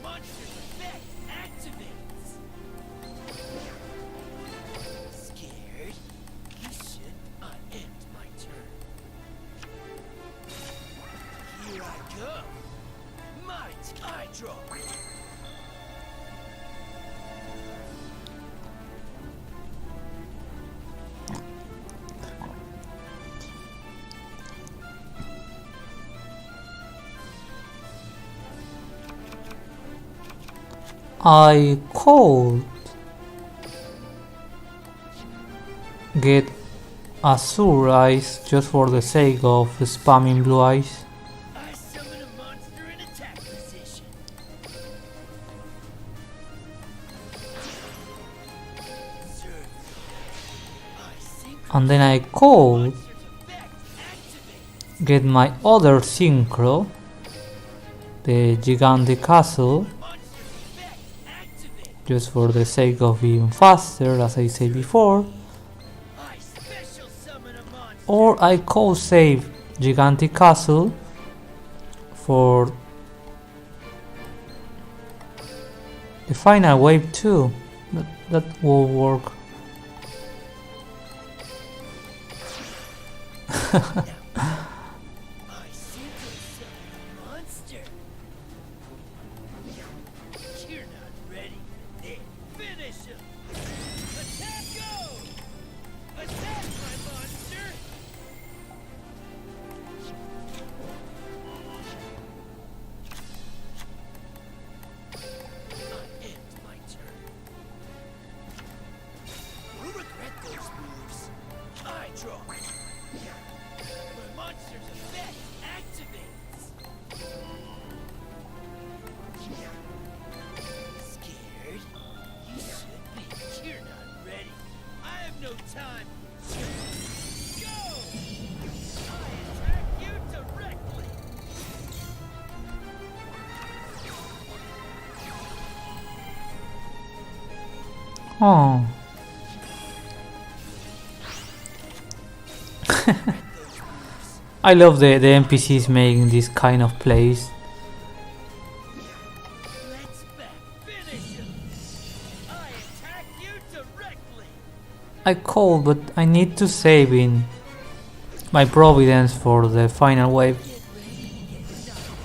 My monster's effect activates. Scared? You should. I end my turn. Here I go. Might I draw? I could get Azure Eyes just for the sake of spamming blue eyes. I summon a monster in attack position. Observe. I sync And then I could monster's effect activate. get my other synchro, the Gigantic Castle, Monster's effect activate. just for the sake of being faster, as I said before. I special summon a monster. Or I could save Gigantic Castle for the final wave too. That will work. I synchro summon a monster. You're not ready. Then finish him. Attack go! Attack my monster! I end my turn. You'll regret those moves. I draw. My monster's effect activates. Scared? You should be. You're not ready. I have no time. Go! I attack you directly. Oh. I love the NPCs making this kind of plays. Let's back finish him. I attack you directly. I call, but I need to save in my Providence for the final wave. Get ready to get knocked down.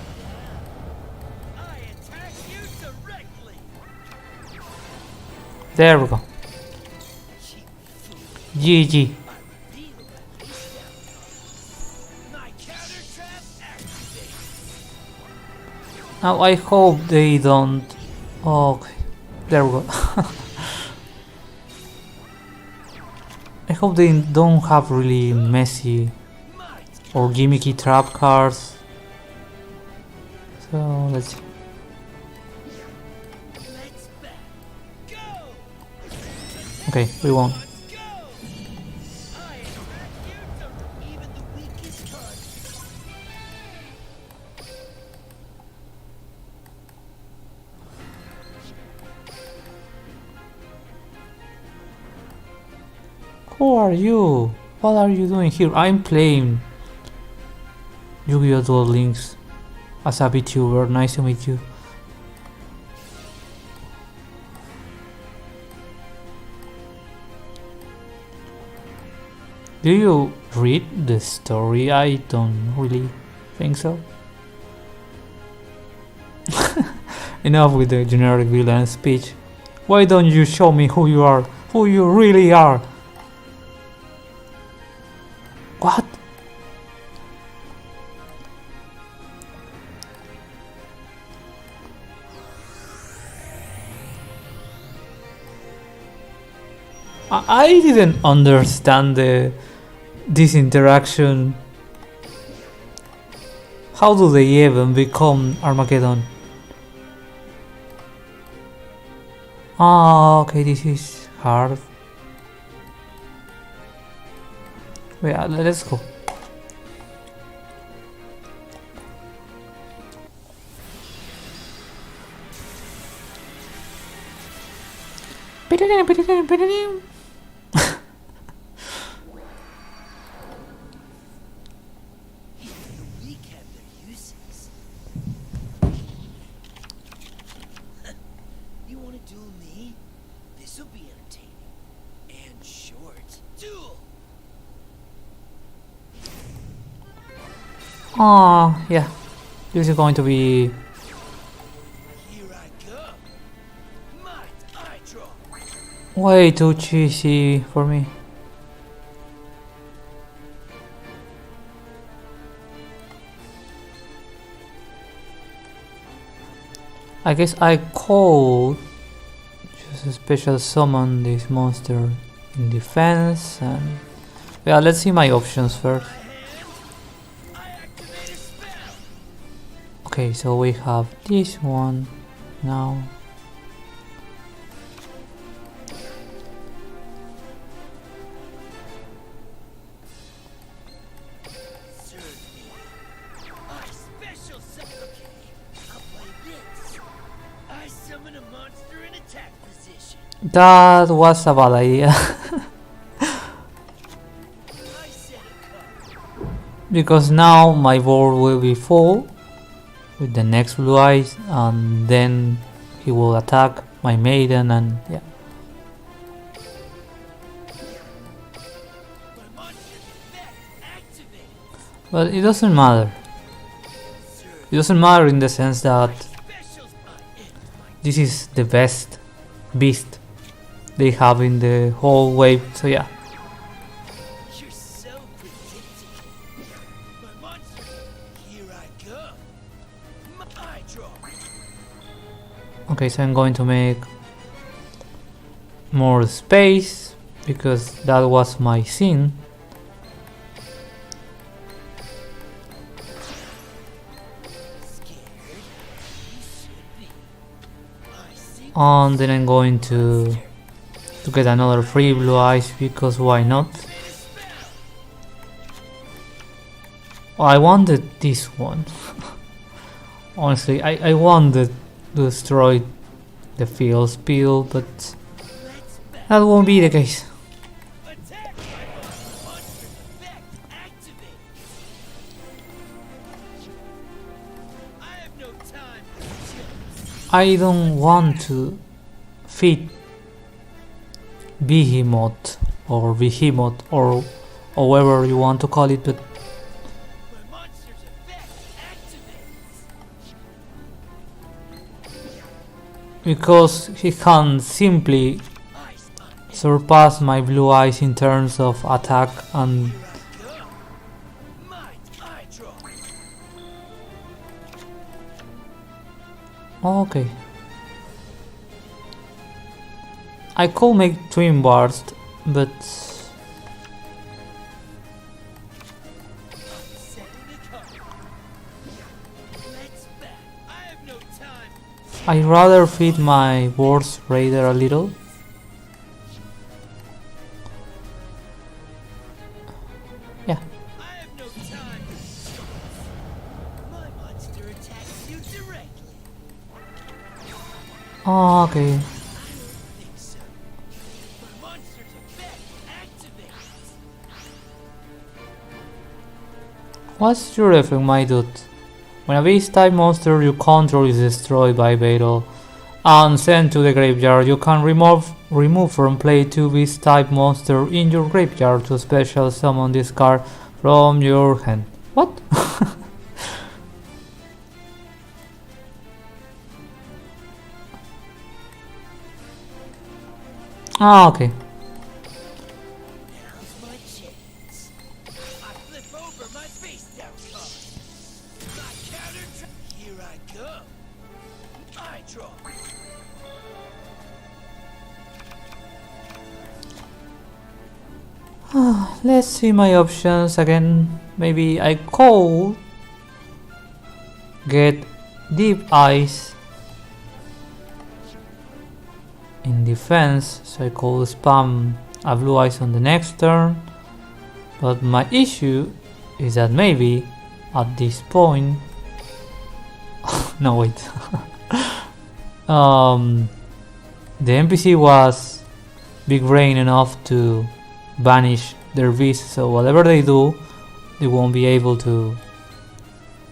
I attack you directly. There we go. Cheap fool. GG. I reveal that this down. My counter trap activates. Now I hope they don't. Okay, there we go. I hope they don't have really messy or gimmicky trap cards. So let's see. Let's back. Go. Okay, we won. Let's go. I attack you to even the weakest target. Who are you? What are you doing here? I'm playing Yu-Gi-Oh! Duel Links as a VTuber. Nice to meet you. Do you read the story? I don't really think so. Enough with the generic villain speech. Why don't you show me who you are? Who you really are? What? I didn't understand this interaction. How do they even become Armageddon? Ah, okay, this is hard. Wait, let's go. We have their uses. You want to duel me? This'll be entertaining. And short. Duel! Ah, yeah. This is going to be. Here I go. Might I draw? Way too cheesy for me. I guess I could just special summon this monster in defense and yeah, let's see my options first. I activate a spell. Okay, so we have this one now. Serve me. I special summon. Okay, I'll play this. I summon a monster in attack position. That was a bad idea. I set a card. Because now my board will be full with the next blue eyes and then he will attack my maiden and yeah. My monster's effect activated. But it doesn't matter. Serve It doesn't matter in the sense that specials. this is the best beast they have in the whole wave, so yeah. You're so predictable. My monster. Here I go. I draw. Okay, so I'm going to make more space because that was my scene. Scared? You should be. I see. And then I'm going to get another free blue eyes because why not? Oh, I wanted this one. Honestly, I wanted to destroy the field spill, but Let's back. that won't be the case. Attack. Monster's effect I don't want to feed Behemoth or however you want to call it, but My monster's effect activates. because he can simply Ice on surpass my blue eyes in terms of attack and go. Mind eye draw. okay. I could make Twin Burst, but Setting the card. Let's bet. I have no time. I'd rather feed my Worst Raider a little. Yeah, I have no time. My monster attacks you directly. okay. I don't think so. My monster's effect activates. What's your effect, my dude? When a beast-type monster you control is destroyed by battle and sent to the graveyard, you can remove from play 2 beast-type monster in your graveyard to special summon this card from your hand. What? Okay. Now's my chance. I flip over my face down card. My counter here I go. I draw. Let's see my options again. Maybe I could get Deep Eyes in defense, so I could spam a Blue Eyes on the next turn. But my issue is that maybe at this point, no wait, the NPC was big brain enough to banish their beast, so whatever they do, they won't be able to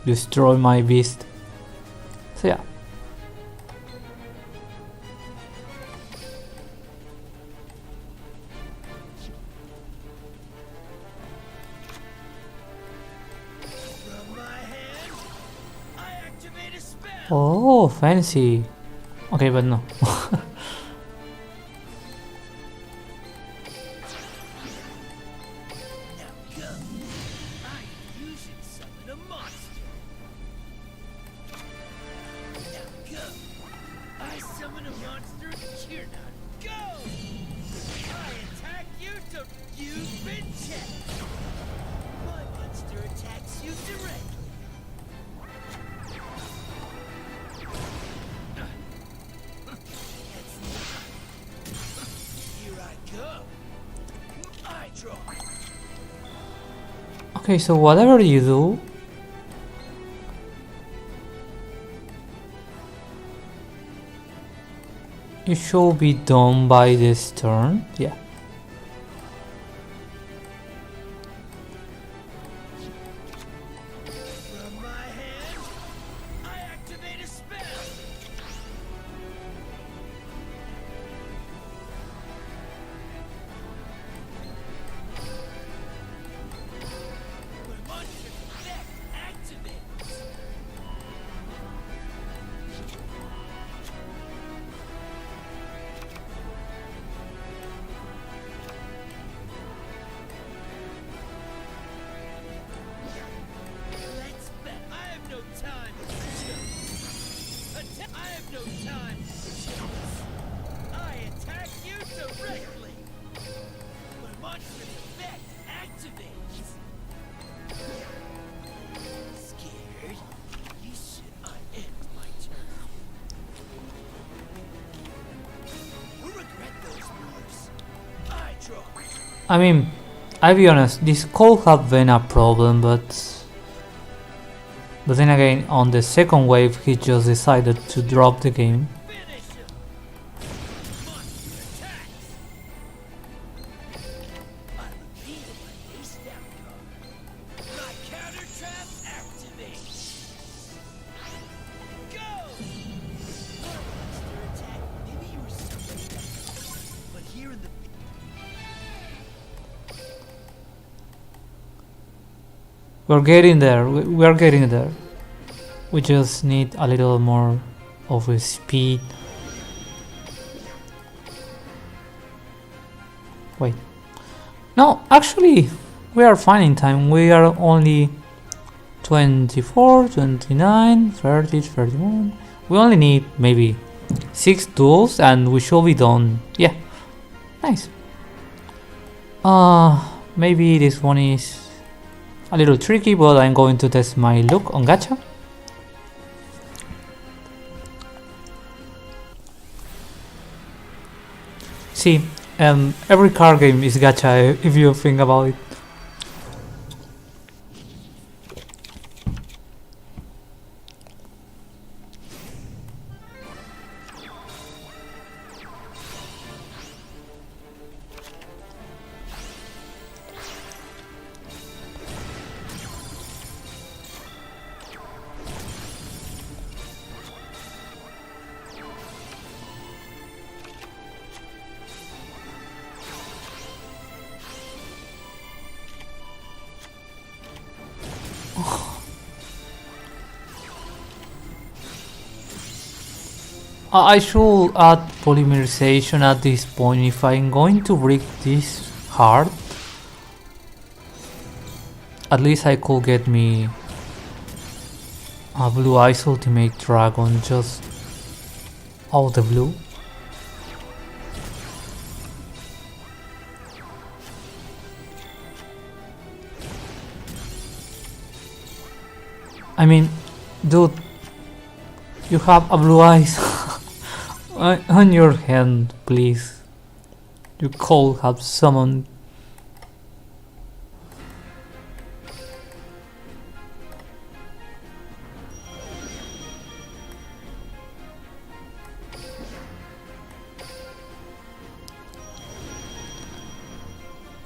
destroy my beast. So yeah. From my hand, I activate a spell. Oh, fancy. Okay, but no. Now go. I fusion summon a monster. Now go. I summon a monster. You're not. Go. I attack you, so you've been checked. My monster attacks you directly. Here I go. I draw. Okay, so whatever you do, you should be done by this turn. Yeah. From my hand, I activate a spell. My monster effect activates. Let's bet. I have no time. I have no time. I attack you directly. My monster's effect activates. Scared? You should. I end my turn. You'll regret those moves. I draw. I mean, I'll be honest, this could have been a problem, but then again, on the second wave, he just decided to drop the game. Finish him. Monster attacks. I reveal my face down card. My counter trap activates. Go. My We're getting there. We are getting there. We just need a little more of a speed. Wait. No, actually, we are fine in time. We are only 24, 29, 30, 31. We only need maybe 6 duels and we should be done. Yeah. Nice. Maybe this one is a little tricky, but I'm going to test my luck on gacha. See, every card game is gacha if you think about it. I should add polymerization at this point if I'm going to break this hard. At least I could get me a Blue Eyes Ultimate Dragon just out the blue. I mean, dude, you have a Blue Eyes on your hand, please. You could have summoned.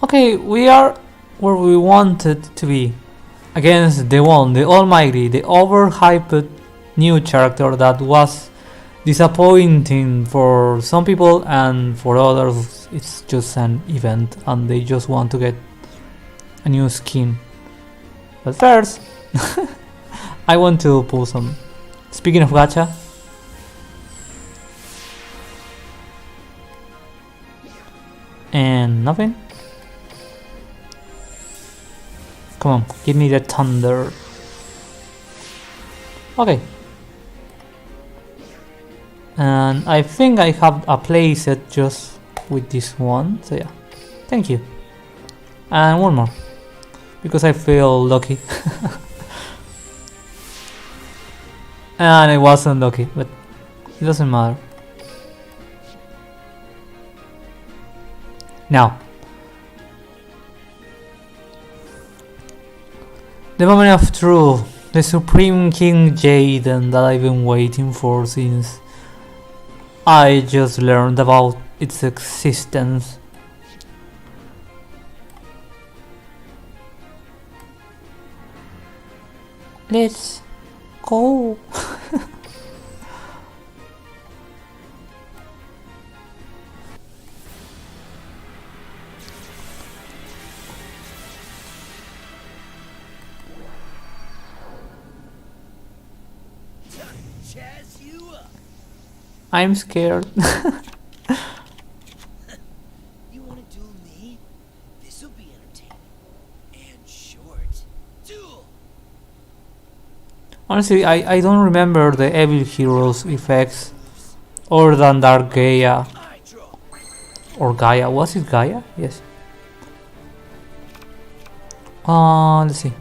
Okay, we are where we wanted to be. Against the one, the almighty, the overhyped new character that was disappointing for some people, and for others it's just an event and they just want to get a new skin. But first, I want to pull some. Speaking of gacha, and nothing. Come on, give me the thunder. Okay. And I think I have a playset just with this one, so yeah. Thank you. And one more, because I feel lucky. And it wasn't lucky, but it doesn't matter. Now, the moment of truth, the Supreme King Jaden that I've been waiting for since I just learned about its existence. Let's go. I'm scared. You want to duel me? This'll be entertaining. And short. Duel! Honestly, I don't remember the Evil Heroes effects other than Dark Gaia. Or Gaia. Was it Gaia? Yes. Let's see.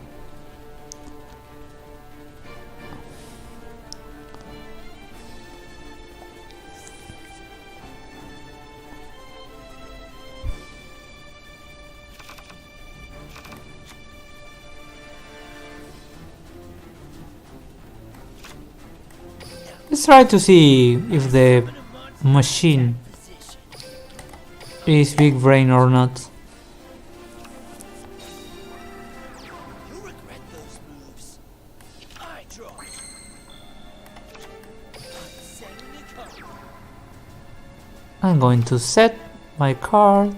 Let's try to see if the machine is big brain or not. You'll regret those moves. I draw. I'm setting the card. I'm going to set my card.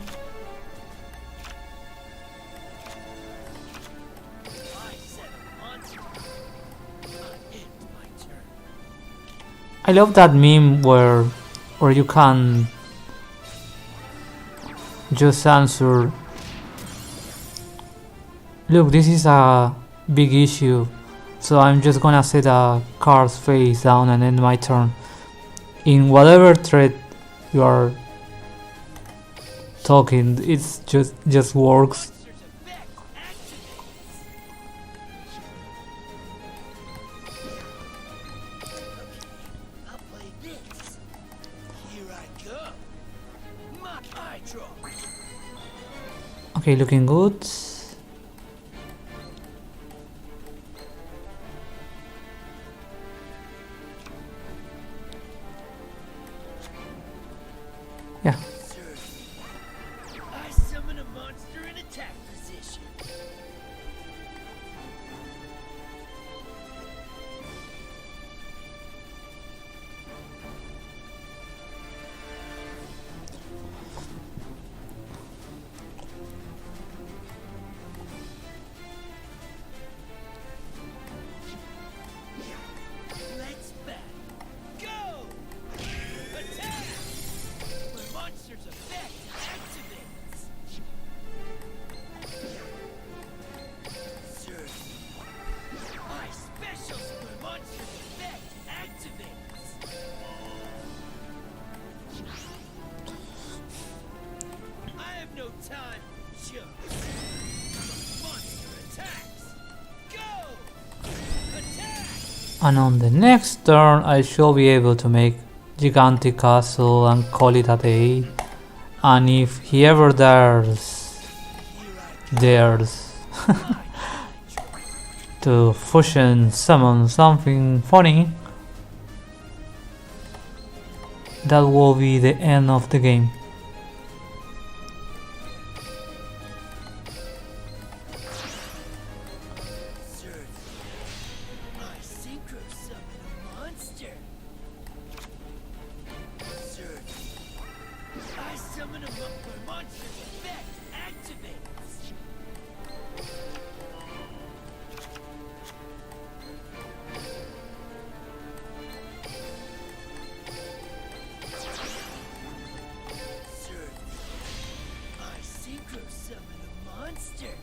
I set love that meme where you can just answer, look, this is a big issue, so I'm just gonna set a card's face down and end my turn. In whatever thread you are talking, it's just works. I'll play this. Here I go. My eye draw. Okay, looking good. Yeah. I summon a monster in attack position. Let's bat. Go! Attack! My monster's effect activates. Sir, my special my monster's effect activates. I have no time, Joe. Monster attacks. Go! Attack! And on the next turn I shall be able to make gigantic castle and call it a day. And if he ever dares to fusion summon something funny, that will be the end of the game. Sir, I synchro summon a monster. Sir, I summon a my monster's effect activates. Sir, I synchro summon a monster.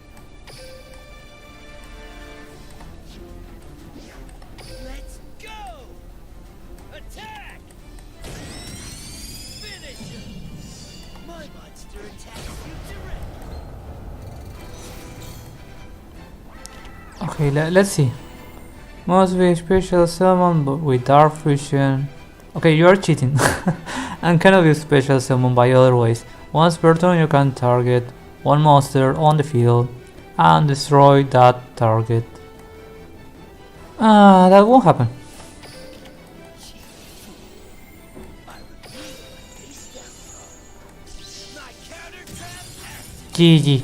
Let's go! Attack! Finish him! My monster attacks you directly. Okay, let's see. Must be a special summon but with dark fusion. Okay, you are cheating. And cannot be special summon by other ways. Once per turn you can target one monster on the field and destroy that target. That won't happen. My counter trap activates. GG.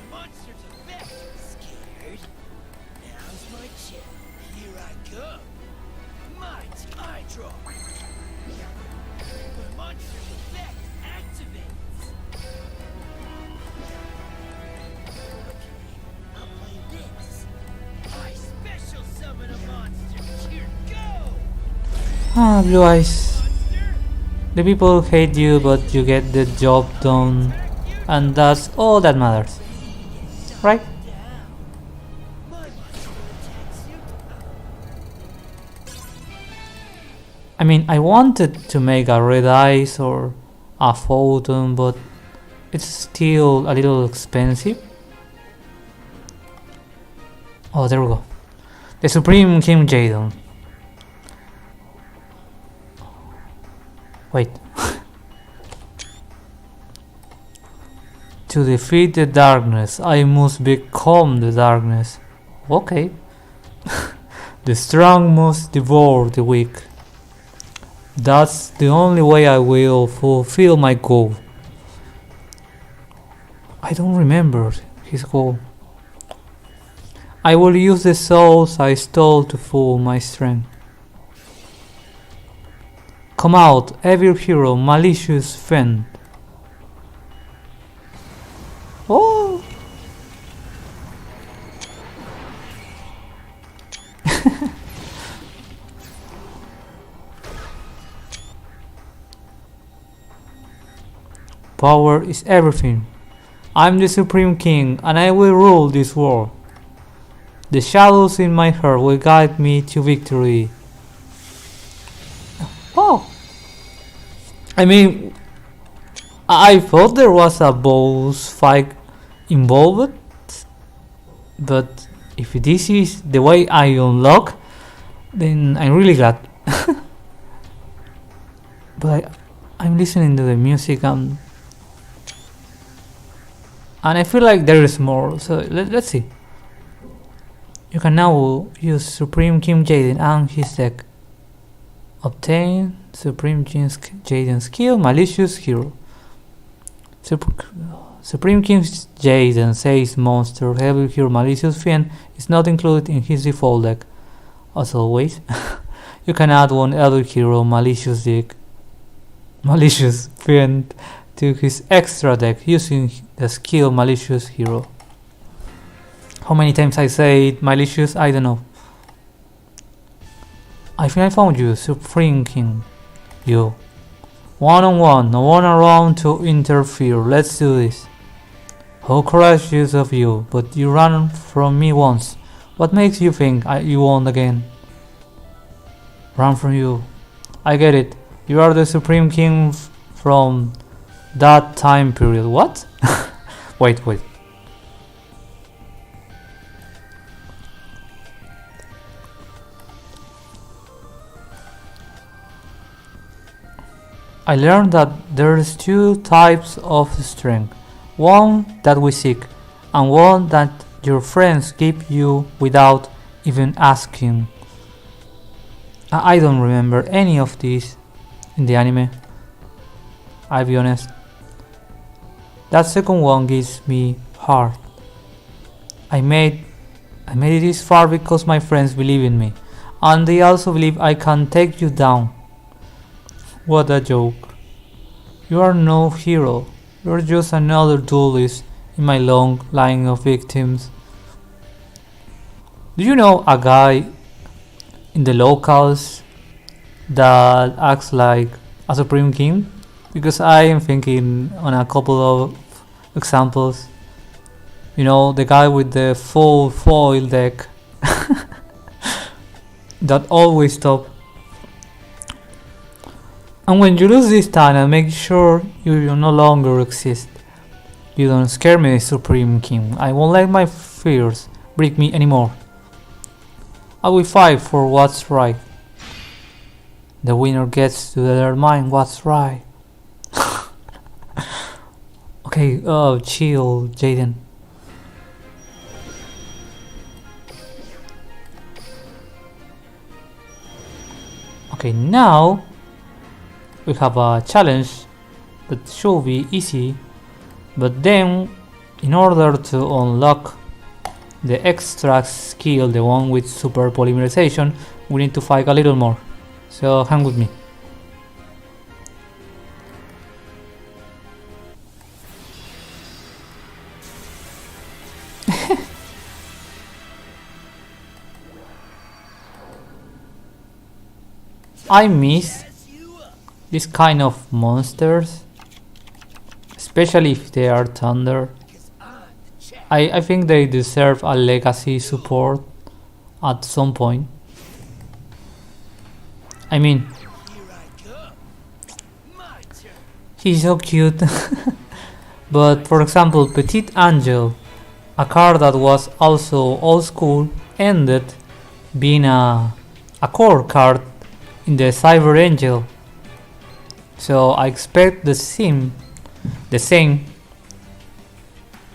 My monster's effect. Scared? Now's my chance. Here I go. My eye draw. My monster's effect activates. Okay, I'll play this. I special summon a monster. Here go. Blue eyes. Monster. The people hate you, but you get the job done, and that's all that matters. Right? My monster attacks you. I mean, I wanted to make a red eyes or a photon, but it's still a little expensive. Oh, there we go. The Supreme King Jadon. Wait. To defeat the darkness, I must become the darkness. Okay. The strong must devour the weak. That's the only way I will fulfill my goal. I don't remember his goal. I will use the souls I stole to fuel my strength. Come out, evil hero, malicious friend. Oh! power is everything. I'm the Supreme King, and I will rule this world. The shadows in my heart will guide me to victory. Oh! I mean, I thought there was a boss fight involved, but if this is the way I unlock, then I'm really glad. But I'm listening to the music and I feel like there is more, so let's see. You can now use Supreme King Jaden and his deck. Obtain Supreme Jaden skill, Malicious Hero. Supreme King Jaden says monster, heavy hero, Malicious Fiend is not included in his default deck. As always, you can add one other hero, Malicious Fiend, to his extra deck using the skill Malicious Hero. How many times I say malicious, I don't know. I think I found you, Supreme King. You. One on one, no one around to interfere. Let's do this. How courageous of you, but you ran from me once. What makes you think you won't again? Run from you. I get it. You are the Supreme King from that time period. What? Wait. I learned that there's two types of strength. One that we seek, and one that your friends give you without even asking. I don't remember any of these in the anime. I'll be honest. That second one gives me heart. I made it this far because my friends believe in me, and they also believe I can take you down. What a joke. You are no hero. You're just another duelist in my long line of victims. Do you know a guy in the locals that acts like a Supreme King? Because I am thinking on a couple of examples. You know, the guy with the full foil deck that always top. And when you lose this time, make sure you no longer exist. You don't scare me, Supreme King. I won't let my fears break me anymore. I will fight for what's right. The winner gets to determine what's right. Okay, chill, Jaden. Okay, now we have a challenge that should be easy, but then in order to unlock the extra skill, the one with super polymerization, we need to fight a little more. So hang with me. I miss this kind of monsters, especially if they are thunder. I think they deserve a legacy support at some point. I mean, he's so cute. But for example, Petite Angel, a card that was also old school, ended being a core card in the Cyber Angel. So I expect the same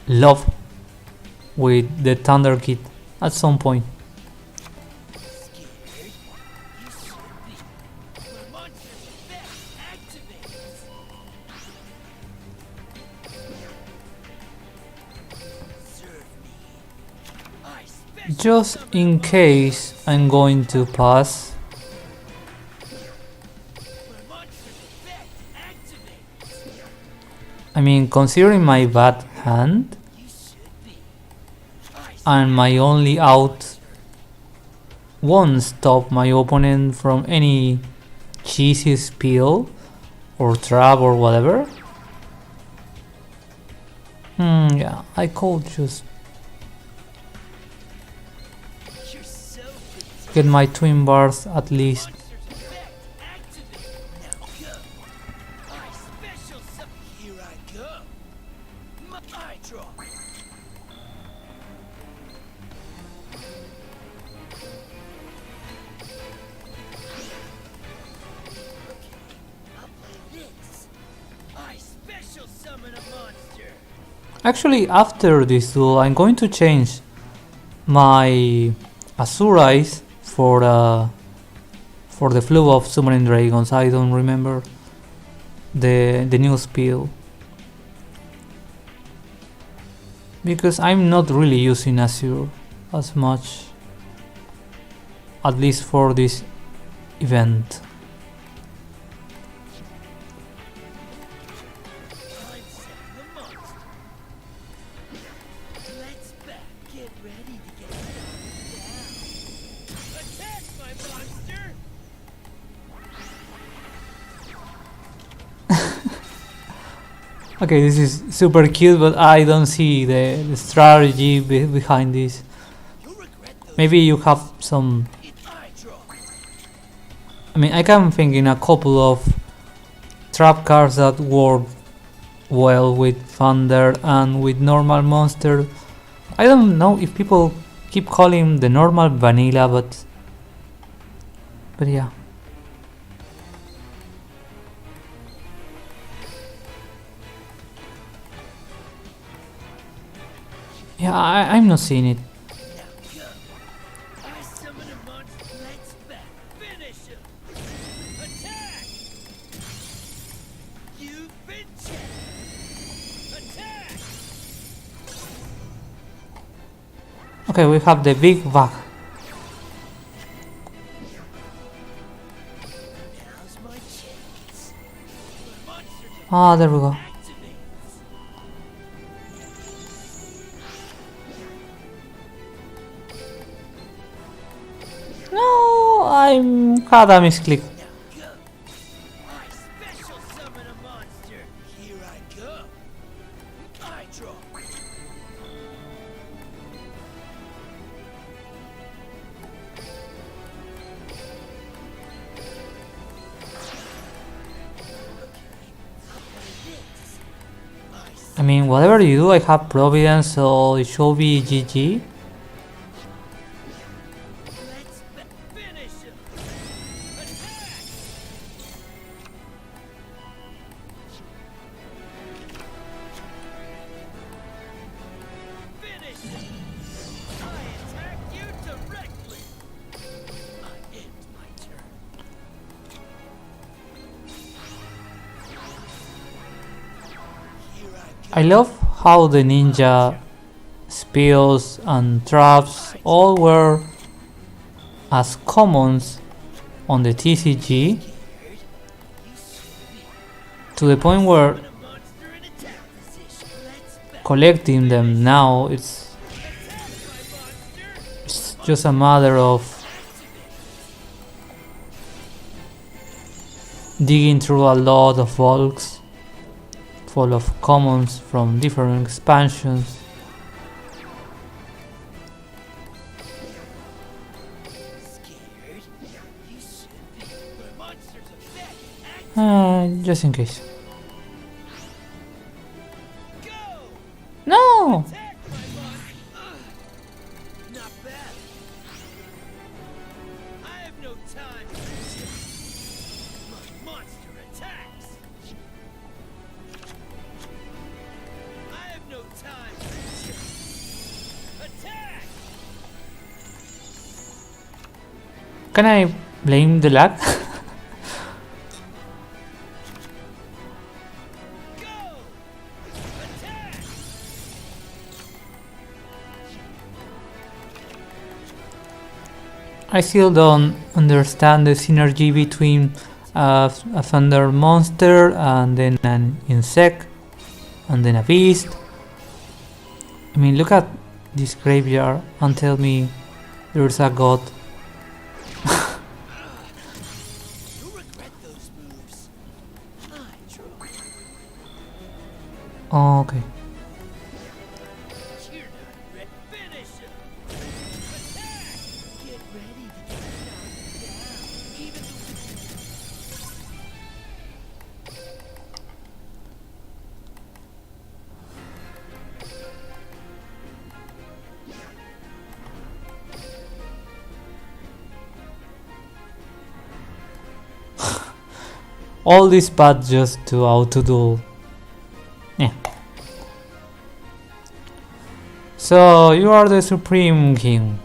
love with the Thunder Kid at some point. Just in case I'm going to pass. I mean, considering my bad hand and my only out won't stop my opponent from any cheesy spill or trap or whatever, Yeah, I could just You're so protected. get my twin bars at least. Monster's effect activate. Now go. I special summon. Here I go. I draw. I'll play this. I special summon a monster. Actually, after this duel, I'm going to change my Azurais for the flow of summoning dragons. I don't remember the new spell because I'm not really using Azure as much, at least for this event. I'm setting a monster. Let's back. Get ready to get knocked down. Attack, my monster! Okay, this is super cute, but I don't see the strategy behind this. You'll regret those. Maybe you have some. I draw. I mean, I can think in a couple of trap cards that work well with Thunder and with normal monster. I don't know if people keep calling the normal vanilla, but yeah. Yeah, I'm not seeing it. Now go. I summon a monster. Let's back. Finish him. Attack! You've been checked. Attack! Okay, we have the big bug. Now's my chance. The monster's Ah, there we go. activates. No, I'm had a misclick. Now go. I special summon a monster. Here I go. I draw. I mean, whatever you do, I have Providence, so it should be GG. Let's finish him. Attack! Finish him. I attack you directly. I end my turn. Here I go. I love how the ninja spells and traps all were as commons on the TCG to the point where Summon a monster in attack position. Let's back. collecting them now it's Attack, my monster. it's just a matter of digging through a lot of bulks full of commons from different expansions. Scared? You should be. The monster's effect. Act. Just in case. Go! No! Attack, my monster. Not bad. I have no time. My monster attacks. I have no time. Attack! Can I blame the lag? Go! Attack! I still don't understand the synergy between a thunder monster and then an insect and then a beast. I mean, look at this graveyard and tell me there's a god. You'll regret those moves. I draw. Oh, okay. All this path just to auto-duel. Yeah. So you are the Supreme King.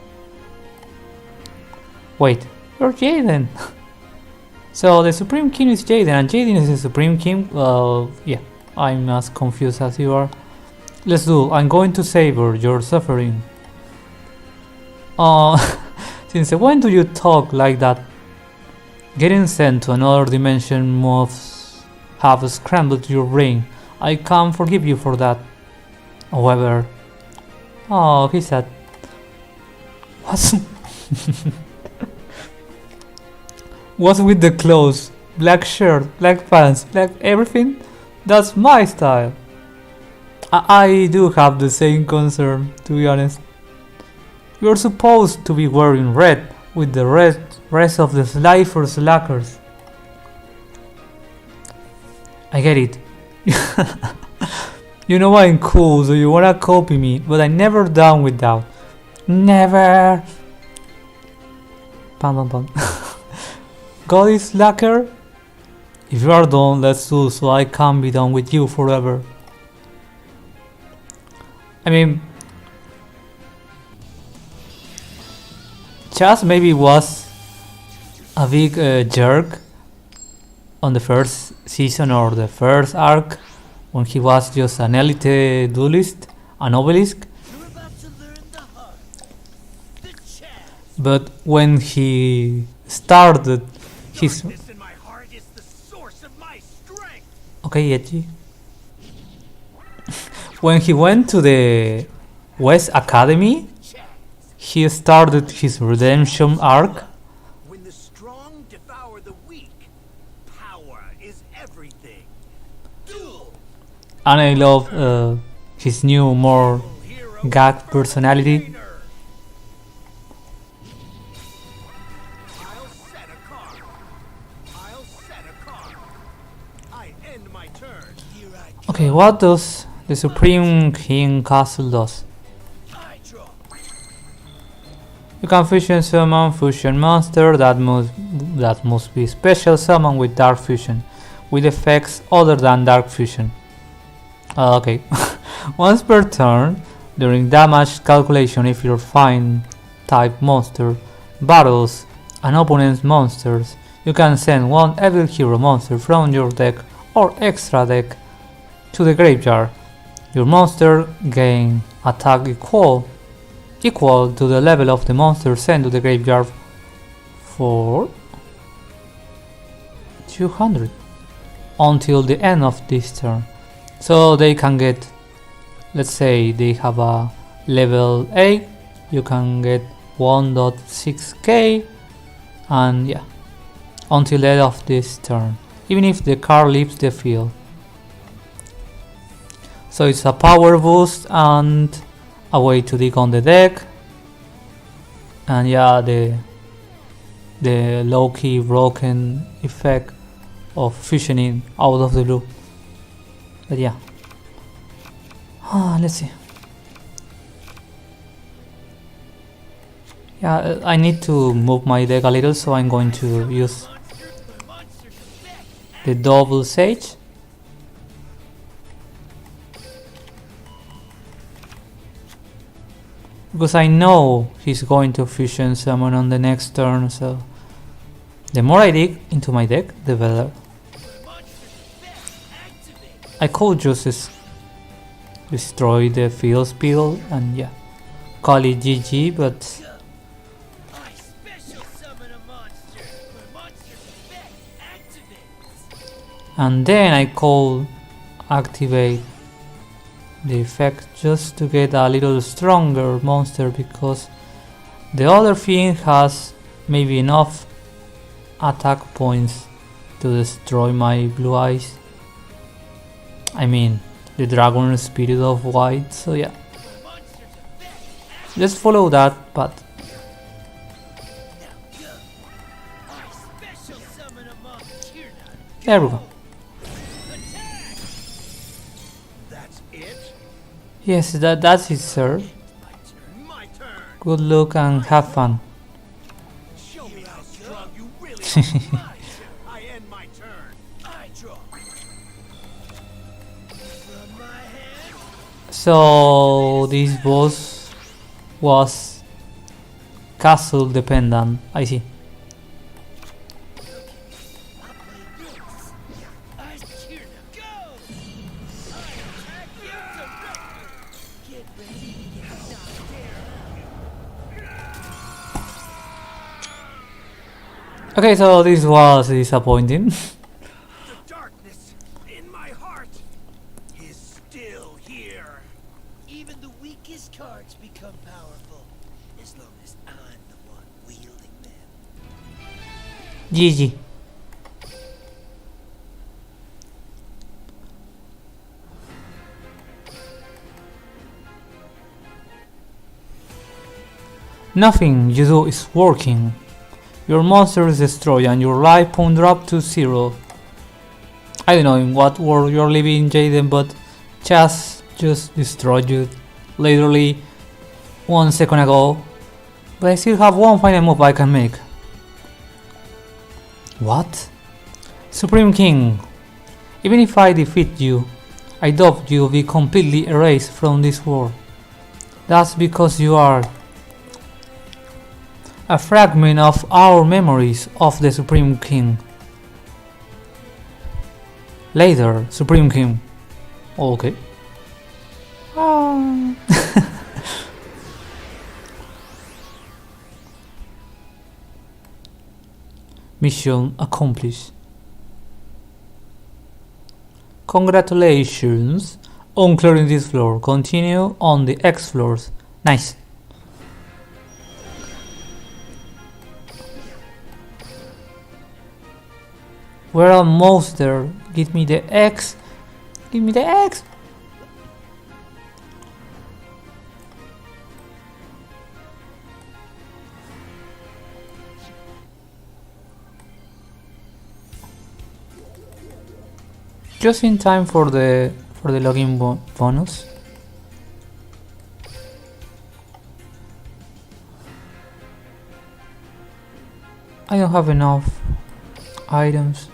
Wait, you're Jaden. So the Supreme King is Jaden, and Jaden is the Supreme King. Yeah, I'm as confused as you are. Let's do. I'm going to savor your suffering. Since when do you talk like that? Getting sent to another dimension must have scrambled your brain. I can't forgive you for that. However, oh, he said, what's what's with the clothes? Black shirt, black pants, black everything? That's my style. I do have the same concern, to be honest. You're supposed to be wearing red with the rest of the Slifer slackers. I get it. You know I'm cool, so you wanna copy me, but I never down with that. Never. Pam pam pam. Got it, slacker? If you are done, let's do so I can't be done with you forever. I mean, Chaz maybe was a big jerk on the first season or the first arc when he was just an elite duelist, an obelisk. You're about to learn the heart. The Chaz. But when he started his... Darkness in my heart is the source of my strength. Okay, Echi. When he went to the West Academy, Chaz. he started his redemption arc. When the strong devour the weak, power is everything. Duel. And I love his new, more Hero gag personality. trainer. I'll set a card. I'll set a card. I end my turn. Here I Okay, what does the Supreme King Castle does? I draw. You can fusion summon fusion monster that must be special summon with dark fusion, with effects other than dark fusion. Okay. Once per turn, during damage calculation, if your find type monster battles an opponent's monsters, you can send one evil hero monster from your deck or extra deck to the graveyard. Your monster gain attack equal to the level of the monster sent to the graveyard for 200 until the end of this turn. So they can get, let's say they have a level 8, you can get 1.6k, and yeah, until the end of this turn, even if the card leaves the field. So it's a power boost and a way to dig on the deck, and yeah, the low-key broken effect of fusioning out of the blue. But yeah, let's see. Yeah, I need to move my deck a little, so I'm going to use the double sage. Because I know he's going to fusion summon on the next turn, so the more I dig into my deck, the better. I could just destroy the field spill and yeah, call it GG, but I special summon a monster. My monster's effect activates. and then I could activate the effect just to get a little stronger monster, because the other thing has maybe enough attack points to destroy my blue eyes. I mean, the dragon spirit of white, so yeah. Let's follow that path. I special summon a monster. There we go. That's it. Yes, that's it, sir. My turn. Good luck and have fun. Show me how strong you really are. I end my turn. I So this boss was castle dependent. I see. I'll play this. I'm here to go. I attack you directly. Get ready to get knocked down. Okay, so this was disappointing. The darkness in my heart is still here. Even the weakest cards become powerful as long as I'm the one wielding them. GG. Nothing you do is working. Your monster is destroyed and your life point drop to 0. I don't know in what world you're living, Jaden, but just destroyed you literally 1 second ago. But I still have one final move I can make. What? Supreme King. Even if I defeat you, I doubt you'll be completely erased from this world. That's because you are a fragment of our memories of the Supreme King. Later, Supreme King. Okay. Mission accomplished. Congratulations on clearing this floor. Continue on the X floors. Nice. We're almost there. Give me the X. Give me the X. Just in time for the login bonus. I don't have enough items.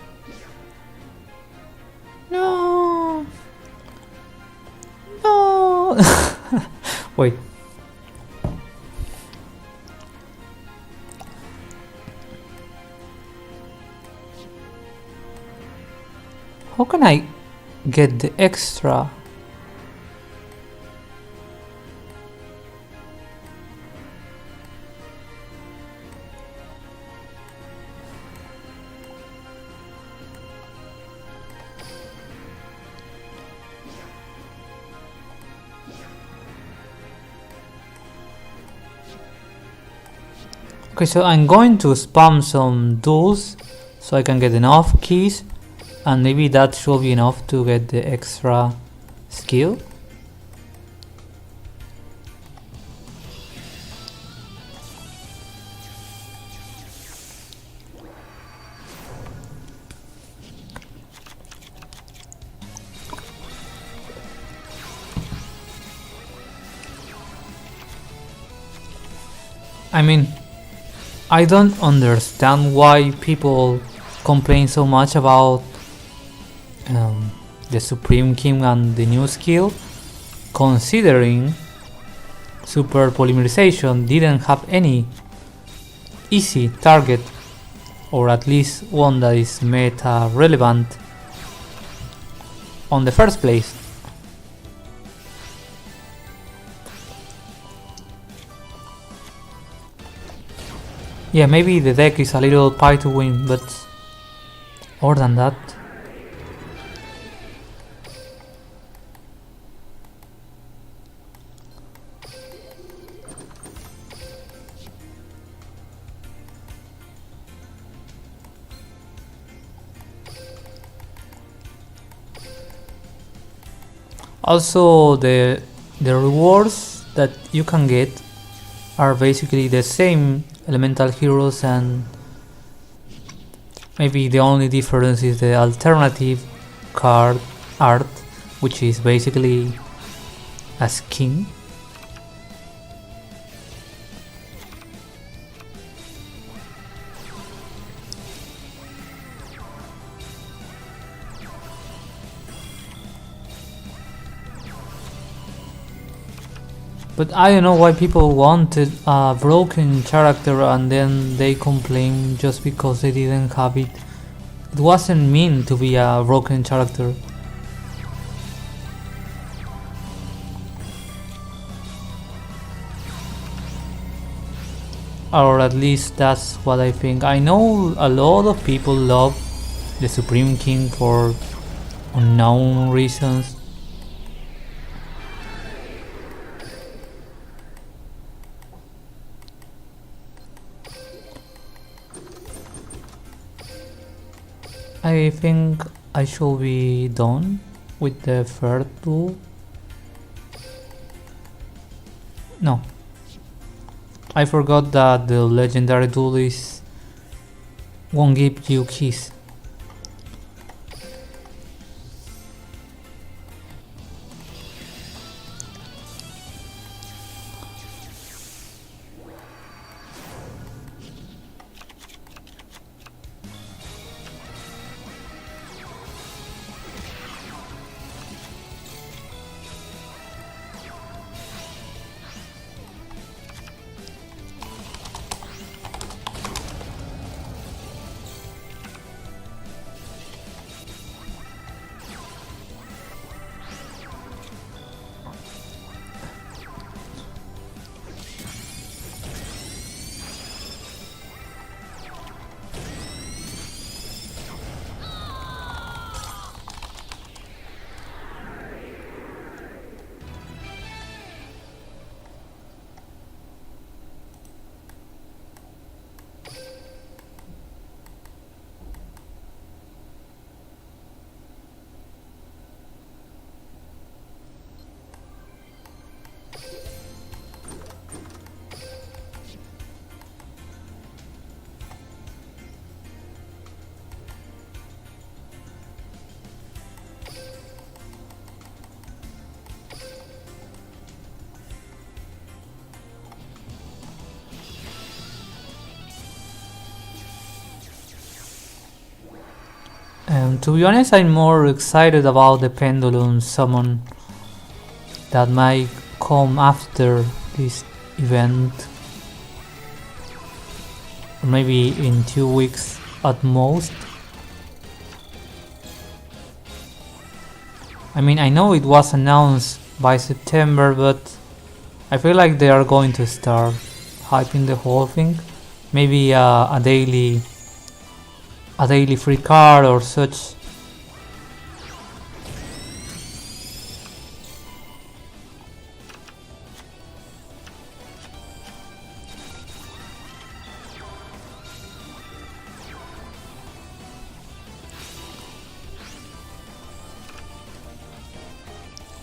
No. No. Wait. How can I get the extra? Okay, so I'm going to spam some duels so I can get enough keys, and maybe that should be enough to get the extra skill. I mean, I don't understand why people complain so much about the Supreme King and the new skill, considering Super Polymerization didn't have any easy target, or at least one that is meta relevant on the first place. Yeah, maybe the deck is a little pie to win, but more than that. Also, the rewards that you can get are basically the same elemental heroes, and maybe the only difference is the alternative card art, which is basically a skin. But I don't know why people wanted a broken character and then they complain just because they didn't have it. It wasn't meant to be a broken character. Or at least that's what I think. I know a lot of people love the Supreme King for unknown reasons. I think I should be done with the third duel. No. I forgot that the legendary duel is won't give you keys. To be honest, I'm more excited about the pendulum summon that might come after this event. Or maybe in 2 weeks at most. I mean, I know it was announced by September, but I feel like they are going to start hyping the whole thing. Maybe a daily free card or such.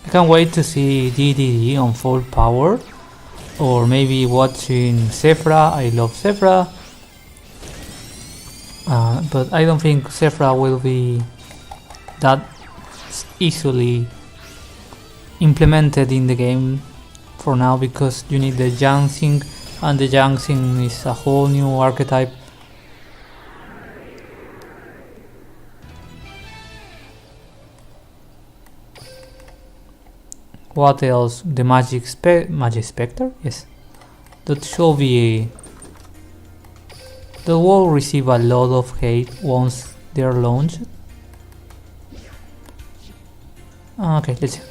I can't wait to see DDD on full power, or maybe watching Sephra. I love Sephra. But I don't think Sephra will be that easily implemented in the game for now, because you need the Yansing, and the Yansing is a whole new archetype. What else? The Magic Spectre? Yes. That should be... The will receive a lot of hate once they're launched. Okay, let's see.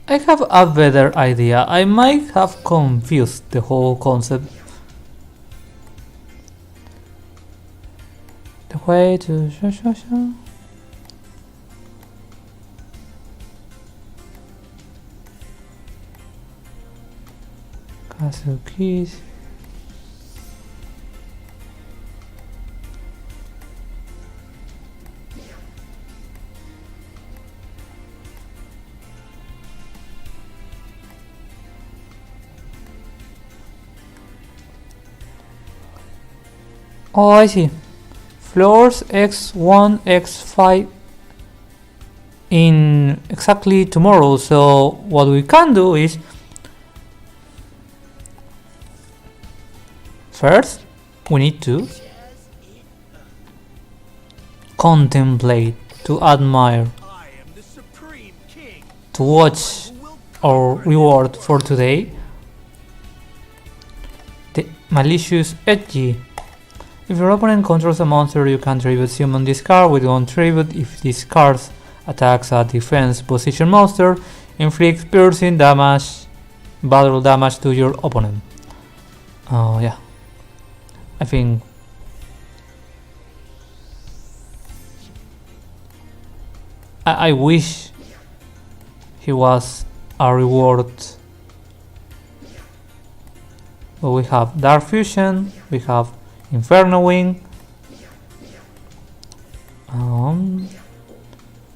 I have a better idea. I might have confused the whole concept. The way to Castle keys. Oh, I see. floors x1, x5 in exactly tomorrow. So what we can do is first we need to contemplate, to admire, I am the supreme king. to watch our reward for today. The malicious edgy. If your opponent controls a monster, you can tribute summon this card with one tribute. If this card attacks a defense position monster, inflicts piercing damage, battle damage to your opponent. Oh yeah, I think I wish he was a reward. But we have Dark Fusion, we have Inferno Wing,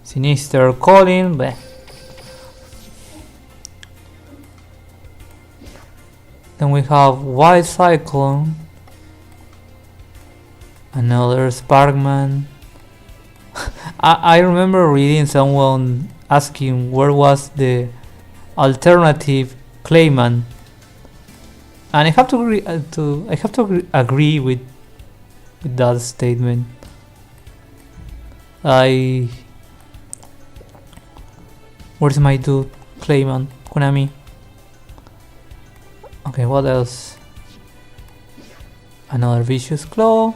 Sinister Calling, bleh. Then we have Wild Cyclone, another Sparkman. I remember reading someone asking where was the alternative Clayman, and I have to agree with that statement. Where's my dude Clayman? Konami. Okay, what else? Another Vicious Claw,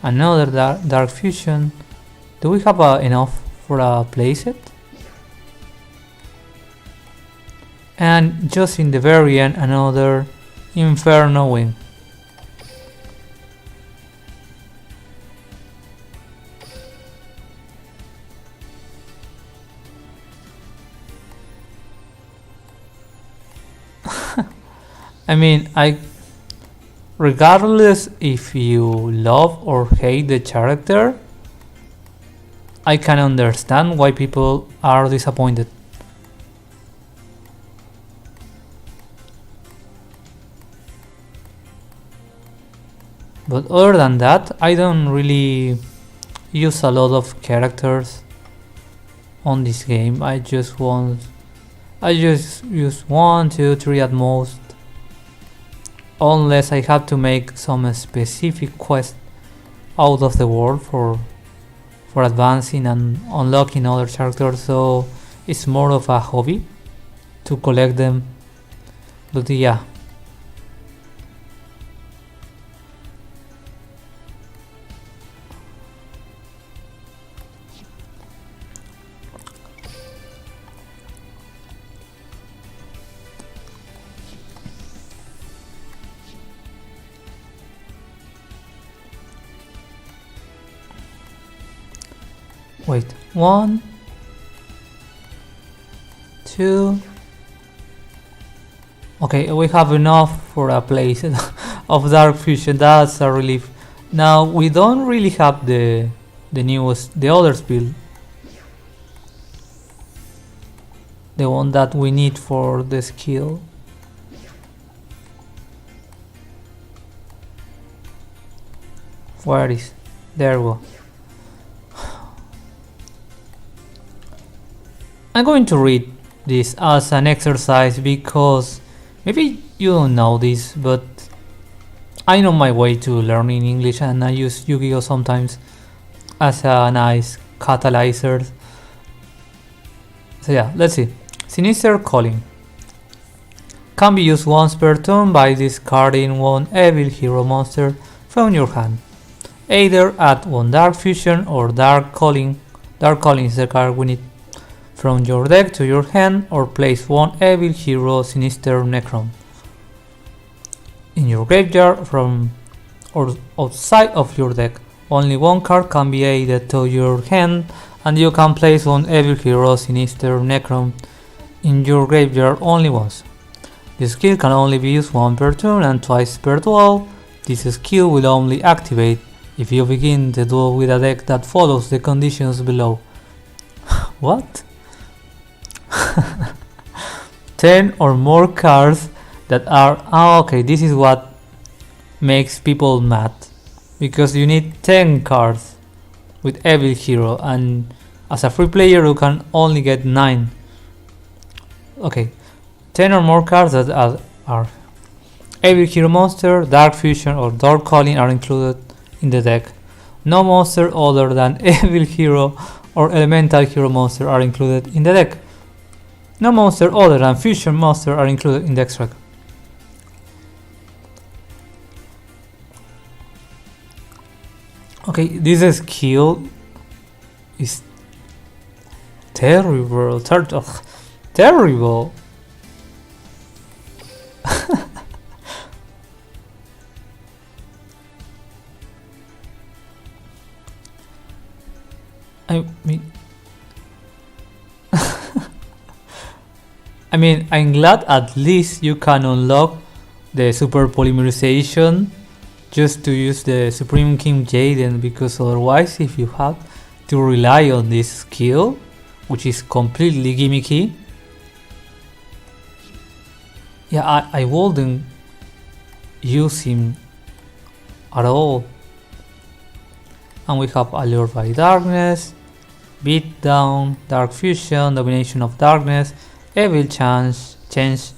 another Dark Fusion. Do we have enough for a playset? And just in the very end, another Inferno Wing. I mean, regardless if you love or hate the character, I can understand why people are disappointed. But other than that, I don't really use a lot of characters on this game. I just use 1, 2, 3 at most. Unless I have to make some specific quest out of the world for advancing and unlocking other characters, so it's more of a hobby to collect them. But yeah. Wait, 1, 2. Okay, we have enough for a place of Dark Fusion. That's a relief. Now we don't really have the other build, the one that we need for the skill. Where is? There we go. I'm going to read this as an exercise because maybe you don't know this, but I know my way to learning English and I use Yu-Gi-Oh sometimes as a nice catalyzer. So yeah, let's see. Sinister Calling can be used once per turn by discarding one evil hero monster from your hand. Either add one Dark Fusion or Dark Calling. Dark Calling is the card we need from your deck to your hand, or place one evil hero Sinister Necron in your graveyard from or outside of your deck. Only one card can be added to your hand, and you can place one evil hero Sinister Necron in your graveyard only once. This skill can only be used once per turn and twice per duel. This skill will only activate if you begin the duel with a deck that follows the conditions below. What? 10 or more cards that are okay, this is what makes people mad. because you need 10 cards with Evil Hero, and as a free player you can only get 9. Okay, 10 or more cards that are Evil Hero Monster, Dark Fusion or Dark Calling are included in the deck. No monster other than Evil Hero or Elemental Hero Monster are included in the deck. No monster other than Fusion Monster are included in the extract. Okay, this skill is terrible. Terrible. I mean, I'm glad at least you can unlock the super polymerization just to use the Supreme King Jaden, because otherwise if you have to rely on this skill, which is completely gimmicky, yeah, I wouldn't use him at all. And we have Allure by Darkness, Beat Down, Dark Fusion, Domination of Darkness, Evil Change,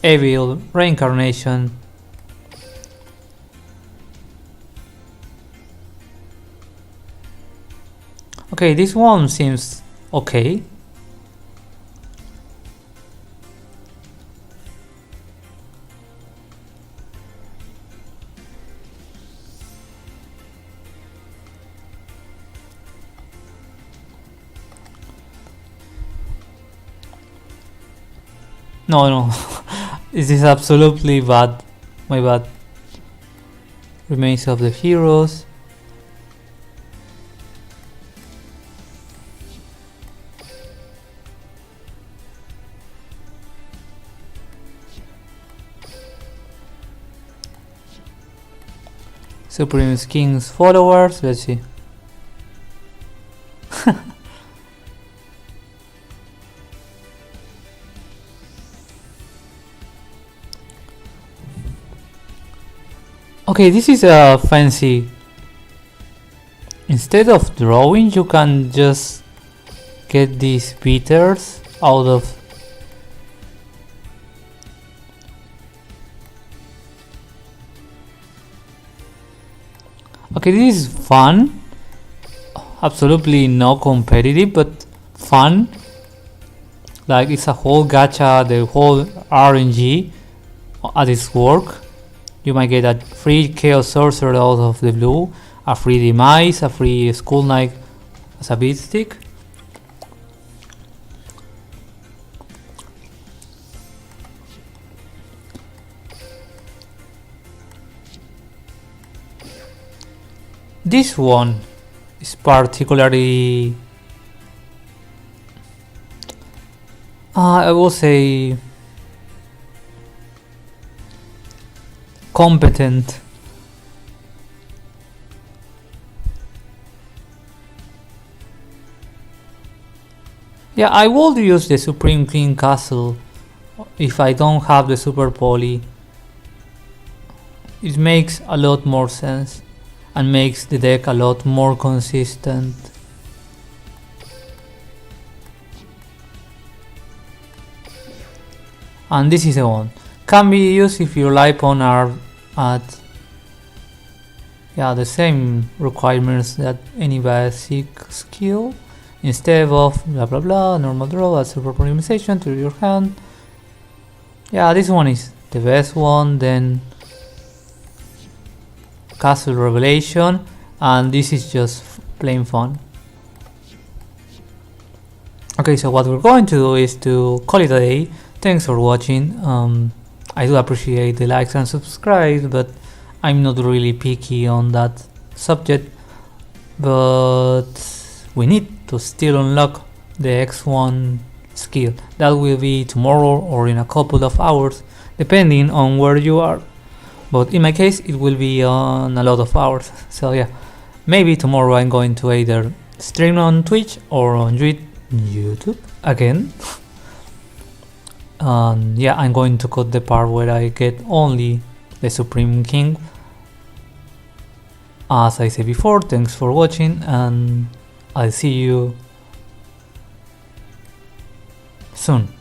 Evil Reincarnation. Okay, this one seems okay. No, this is absolutely bad. My bad. Remains of the Heroes. Supreme King's followers, let's see. Okay, this is a fancy. Instead of drawing, you can just get these beaters out of. Okay, this is fun. Absolutely no competitive, but fun. Like, it's a whole gacha, the whole RNG at its work. You might get a free Chaos Sorcerer out of the blue, a free Demise, a free Skull Knight as a beat stick. This one is particularly, I will say, competent. Yeah, I would use the Supreme King Castle if I don't have the Super Poly. It makes a lot more sense and makes the deck a lot more consistent. And this is the one. Can be used if your life on are at the same requirements that any basic skill. Instead of blah blah blah, normal draw, add super polymerization to your hand. Yeah, this one is the best one. Then Castle Revelation, and this is just plain fun. Okay, so what we're going to do is to call it a day. Thanks for watching. I do appreciate the likes and subscribe, but I'm not really picky on that subject. But we need to still unlock the X1 skill. That will be tomorrow or in a couple of hours, depending on where you are. But in my case, it will be on a lot of hours. So yeah, maybe tomorrow I'm going to either stream on Twitch or on YouTube again. Yeah, I'm going to cut the part where I get only the Supreme King. As I said before, thanks for watching, and I'll see you soon.